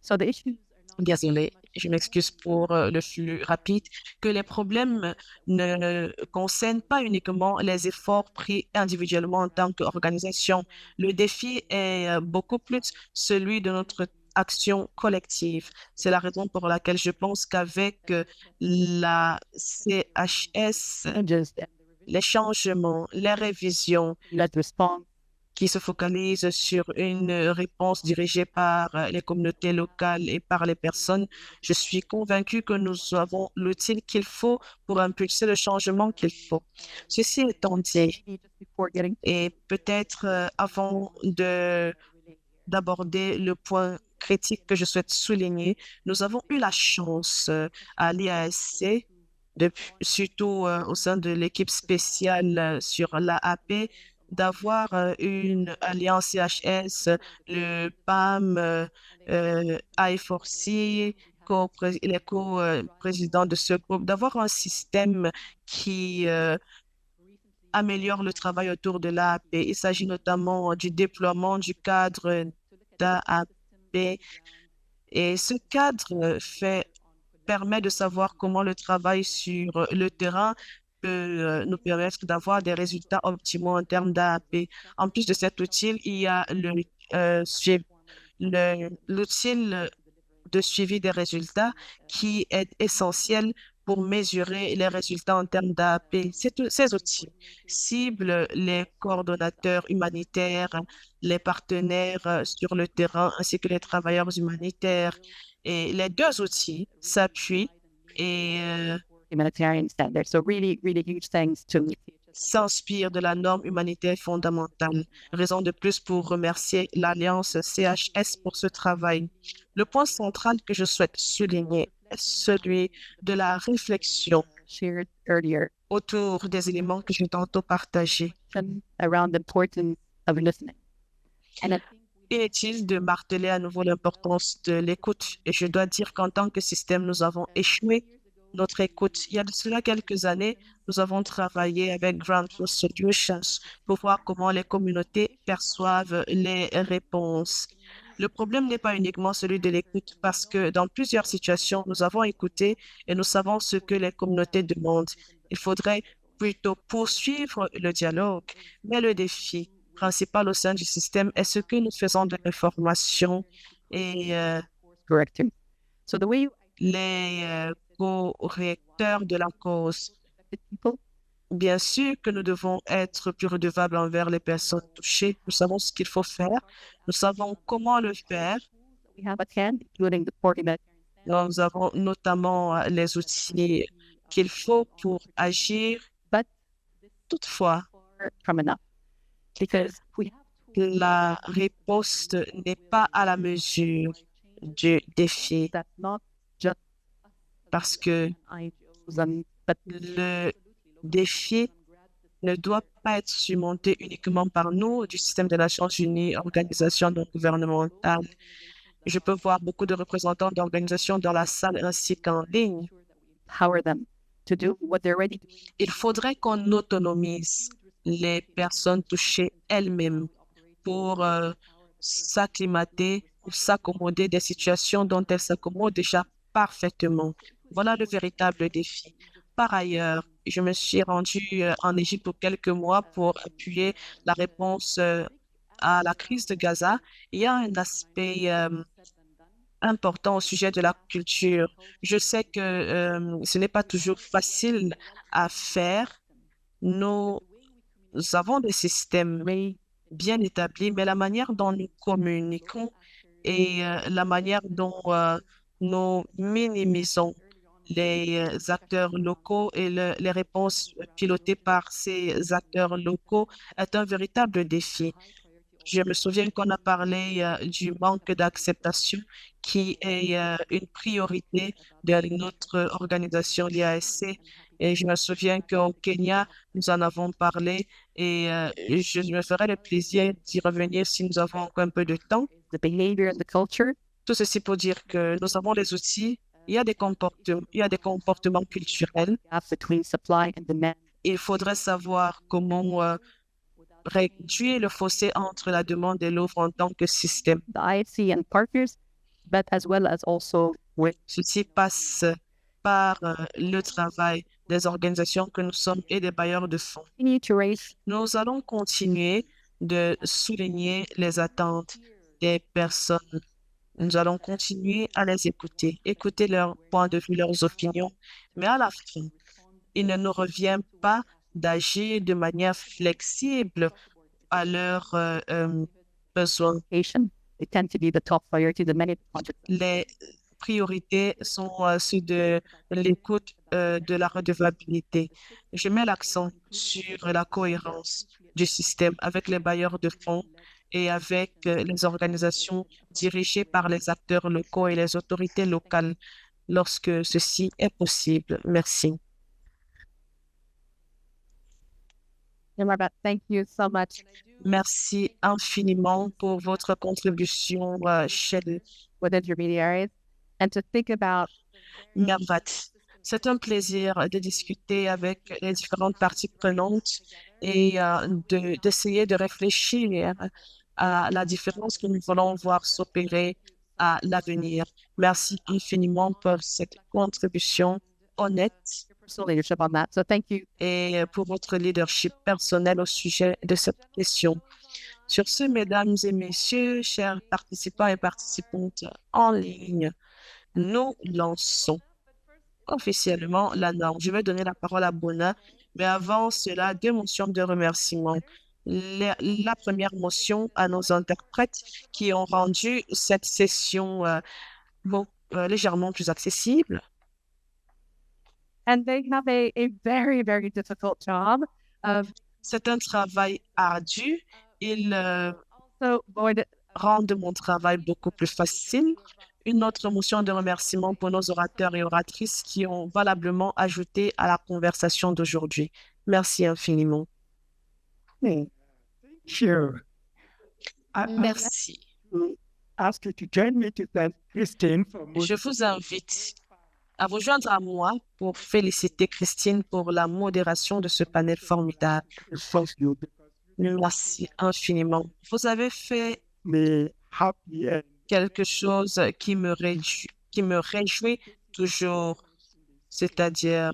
so the issues Désolé, je m'excuse pour le flux rapide, que les problèmes ne concernent pas uniquement les efforts pris individuellement en tant qu'organisation. Le défi est beaucoup plus celui de notre action collective. C'est la raison pour laquelle je pense qu'avec la CHS, just les changements, les révisions, let's respond qui se focalise sur une réponse dirigée par les communautés locales et par les personnes, je suis convaincue que nous avons l'outil qu'il faut pour impulser le changement qu'il faut. Ceci étant dit, just before getting et peut-être avant d'aborder le point critique que je souhaite souligner, nous avons eu la chance à l'IASC, surtout au sein de l'équipe spéciale sur l'AAP, d'avoir une alliance CHS, le PAM, I4C, les co-présidents de ce groupe, d'avoir un système qui améliore le travail autour de l'AAP. Il s'agit notamment du déploiement du cadre d'AAP. Et ce cadre permet de savoir comment le travail sur le terrain peut nous permettre d'avoir des résultats optimaux en termes d'AAP. En plus de cet outil, il y a l'outil de suivi des résultats qui est essentiel pour mesurer les résultats en termes d'AAP. Ces outils ciblent les coordonnateurs humanitaires, les partenaires sur le terrain ainsi que les travailleurs humanitaires. Et les deux outils s'appuient et humanitarian standards. So really huge thanks to s'inspire de la norme humanitaire fondamentale. Raison de plus pour remercier l'Alliance CHS pour ce travail. Le point central que je souhaite souligner est celui de la réflexion shared earlier autour des éléments que j'ai tantôt partagés. around the importance of listening. And Inutile de marteler à nouveau l'importance de l'écoute. Et je dois dire qu'en tant que système, nous avons échoué notre écoute. Il y a de cela quelques années, nous avons travaillé avec Groundflow Solutions pour voir comment les communautés perçoivent les réponses. Le problème n'est pas uniquement celui de l'écoute parce que dans plusieurs situations, nous avons écouté et nous savons ce que les communautés demandent. Il faudrait plutôt poursuivre le dialogue, mais le défi principal au sein du système est ce que nous faisons de l'information et correcting. So the way les co-réacteurs de la cause. people. Bien sûr que nous devons être plus redevables envers les personnes touchées. Nous savons ce qu'il faut faire. Nous savons comment le faire. We have at hand, including the Portugal Nous avons notamment les outils qu'il faut pour agir. But- Toutefois, from enough. Because we have la riposte n'est pas à la mesure du défi that's not just parce que IGOs but le défi ne doit pas être surmonté uniquement par nous, du système des Nations Unies, organisations non gouvernementales. Je peux voir beaucoup de représentants d'organisations dans la salle ainsi qu'en ligne. empower them to do what they're ready to do. Il faudrait qu'on autonomise les personnes touchées elles-mêmes pour s'acclimater ou s'accommoder des situations dont elles s'accommodent déjà parfaitement. Voilà le véritable défi. Par ailleurs, je me suis rendue en Égypte pour quelques mois pour appuyer la réponse à la crise de Gaza. Il y a un aspect important au sujet de la culture. Je sais que ce n'est pas toujours facile à faire. Nous avons des systèmes bien établis, mais la manière dont nous communiquons et la manière dont nous minimisons les acteurs locaux et les réponses pilotées par ces acteurs locaux est un véritable défi. Je me souviens qu'on a parlé du manque d'acceptation qui est une priorité de notre organisation, l'IASC. Et je me souviens qu'au Kenya, nous en avons parlé et je me ferai le plaisir d'y revenir si nous avons encore un peu de temps. The behavior and the culture. Tout ceci pour dire que nous avons des outils, il y a des comportements culturels. Gap between supply and demand. Il faudrait savoir comment réduire le fossé entre la demande et l'offre en tant que système. The IFC and partners, but as well as also with Ceci passe par le travail des organisations que nous sommes et des bailleurs de fonds. continue to raise Nous allons continuer de souligner les attentes des personnes. Nous allons continuer à les écouter leurs points de vue, leurs opinions, mais à la fin, il ne nous revient pas d'agir de manière flexible à leurs besoins. education. They tend to be the top priority of many projects. Les priorités sont ceux de l'écoute, de la redevabilité. Je mets l'accent sur la cohérence du système avec les bailleurs de fonds et avec les organisations dirigées par les acteurs locaux et les autorités locales lorsque ceci est possible. Merci. Thank you so much. Merci infiniment pour votre contribution, Shell With intermediaries and to think about Mervat. C'est un plaisir de discuter avec les différentes parties prenantes et d'essayer de réfléchir à la différence que nous voulons voir s'opérer à l'avenir. Merci infiniment pour cette contribution honnête personal leadership on that. So thank you. et pour votre leadership personnel au sujet de cette question. Sur ce, mesdames et messieurs, chers participants et participantes en ligne, nous lançons officiellement la norme. Je vais donner la parole à Bona, mais avant cela, 2 motions de remerciement. La première motion à nos interprètes qui ont rendu cette session légèrement plus accessible. And they have a very, very difficult job of C'est un travail ardu. Ils so going to rendent mon travail beaucoup plus facile. Une autre motion de remerciement pour nos orateurs et oratrices qui ont valablement ajouté à la conversation d'aujourd'hui. Merci infiniment. Sure. Merci. Ask you to join me to thank Christine for Je vous invite à vous joindre à moi pour féliciter Christine pour la modération de ce panel formidable. you. Merci infiniment. Vous avez fait Me happy and quelque chose qui me réjouit toujours, c'est-à-dire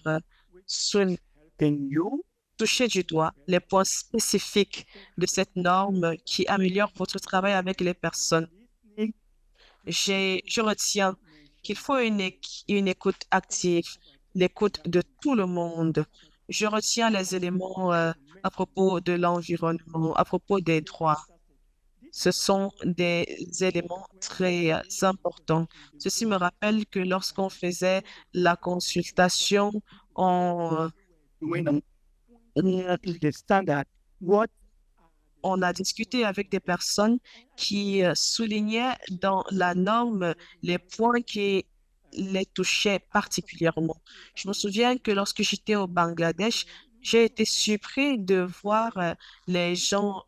you toucher du doigt les points spécifiques de cette norme qui améliore votre travail avec les personnes. Je retiens qu'il faut une écoute active, l'écoute de tout le monde. Je retiens les éléments à propos de l'environnement, à propos des droits. Ce sont des éléments très importants. Ceci me rappelle que lorsqu'on faisait la consultation, on, When the standard, what on a discuté avec des personnes qui soulignaient dans la norme les points qui les touchaient particulièrement. Je me souviens que lorsque j'étais au Bangladesh, j'ai été surpris de voir les gens,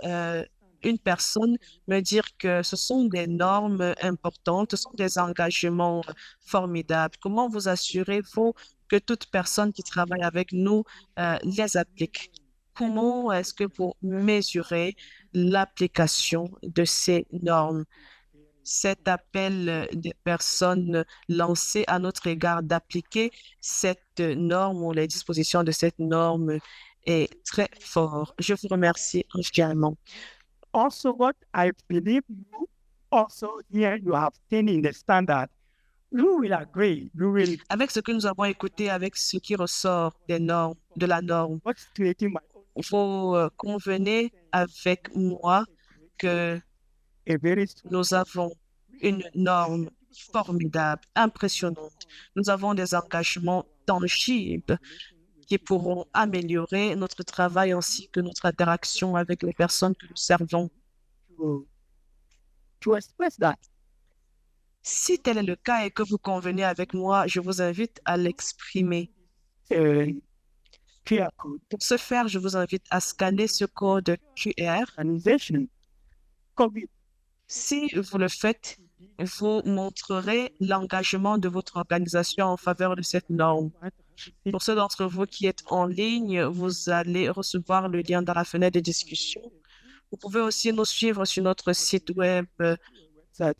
une personne me dire que ce sont des normes importantes, ce sont des engagements formidables. Comment vous assurez-vous que toute personne qui travaille avec nous les applique? Comment est-ce que vous mesurez l'application de ces normes? Cet appel des personnes lancé à notre égard d'appliquer cette norme ou les dispositions de cette norme est très fort. Je vous remercie entièrement. also what I believe you also here you have seen in the standard. You will agree, you will Avec ce que nous avons écouté, avec ce qui ressort des normes, de la norme, what's creating my vous convenez avec moi que a very nous avons une norme formidable, impressionnante. Nous avons des engagements tangibles qui pourront améliorer notre travail ainsi que notre interaction avec les personnes que nous servons. to express that. Si tel est le cas et que vous convenez avec moi, je vous invite à l'exprimer. QR code Pour ce faire, je vous invite à scanner ce code QR. organization. COVID Si vous le faites, vous montrerez l'engagement de votre organisation en faveur de cette norme. Pour ceux d'entre vous qui êtes en ligne, vous allez recevoir le lien dans la fenêtre de discussion. Vous pouvez aussi nous suivre sur notre site web that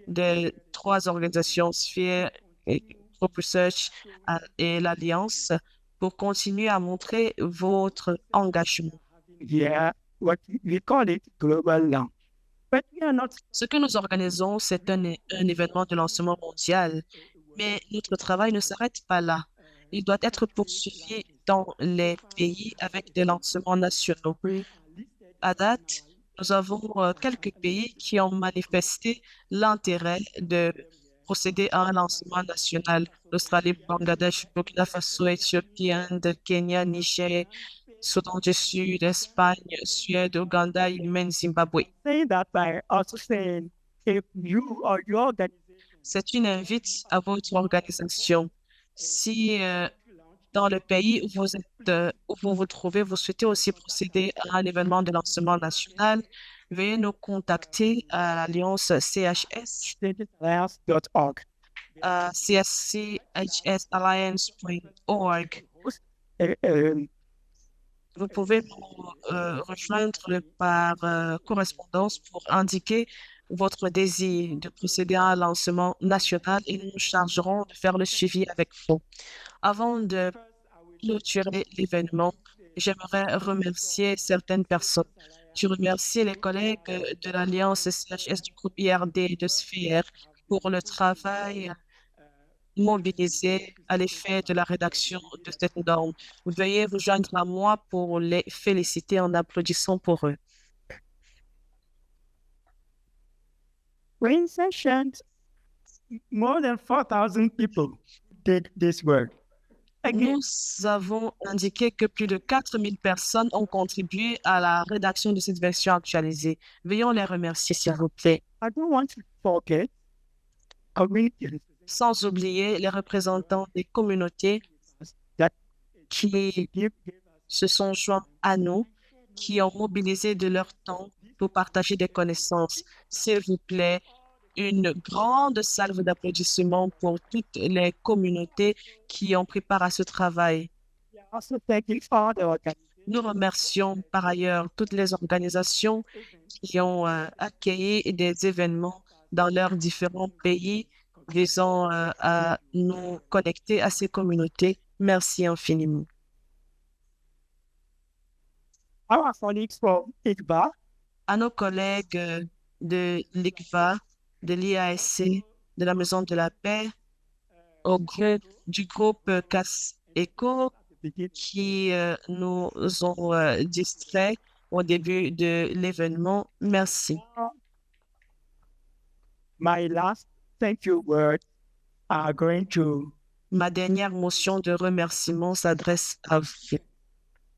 des trois organisations, Sphere, et Group Research et l'Alliance, pour continuer à montrer votre engagement. yeah, what we call it global launch. But we are not Ce que nous organisons, c'est un événement de lancement mondial, mais notre travail ne s'arrête pas là. Il doit être poursuivi dans les pays avec des lancements nationaux. À date, nous avons quelques pays qui ont manifesté l'intérêt de procéder à un lancement national. L'Australie, Bangladesh, Burkina Faso, Éthiopie, Inde, Kenya, Niger, Soudan du Sud, Espagne, Suède, Ouganda, Yémen, Zimbabwe. saying that by also saying if you or your organization C'est une invite à votre organisation. Si dans le pays où vous êtes, où vous vous trouvez, vous souhaitez aussi procéder à un événement de lancement national, veuillez nous contacter à l'Alliance CHS, alliance.org. cschalliance.org. Vous pouvez nous rejoindre par correspondance pour indiquer votre désir de procéder à un lancement national et nous nous chargerons de faire le suivi avec vous. Avant de clôturer l'événement, j'aimerais remercier certaines personnes. Je remercie les collègues de l'Alliance CHS du groupe IRD et de Sphere pour le travail mobilisé à l'effet de la rédaction de cette norme. Veuillez vous joindre à moi pour les féliciter en applaudissant pour eux. In sessions, more than 4,000 people did this work. Again, Nous avons indiqué que plus de 4000 personnes ont contribué à la rédaction de cette version actualisée. Veuillons les remercier, s'il vous plaît. I don't want to forget communities Sans oublier les représentants des communautés that qui give se sont joints à nous, qui ont mobilisé de leur temps pour partager des connaissances. S'il vous plaît, une grande salve d'applaudissements pour toutes les communautés qui ont pris part à ce travail. also thanking all the organizations Nous remercions par ailleurs toutes les organisations qui ont accueilli des événements dans leurs différents pays visant à nous connecter à ces communautés. Merci infiniment. our colleagues from IGBA, À nos collègues de l'ICVA, de l'IASC, de la Maison de la Paix, du groupe CAS ECO qui nous ont distraits au début de l'événement. Merci. My last thank you words are going to Ma dernière motion de remerciement s'adresse à vous,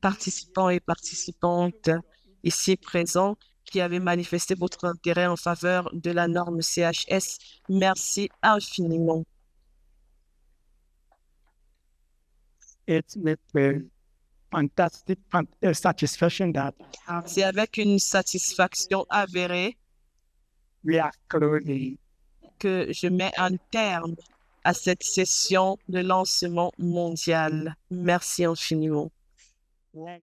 participants et participantes ici présents qui avez manifesté votre intérêt en faveur de la norme CHS. Merci infiniment. it's with fantastic satisfaction that C'est avec une satisfaction avérée we are closing. que je mets un terme à cette session de lancement mondial. Merci infiniment. Thank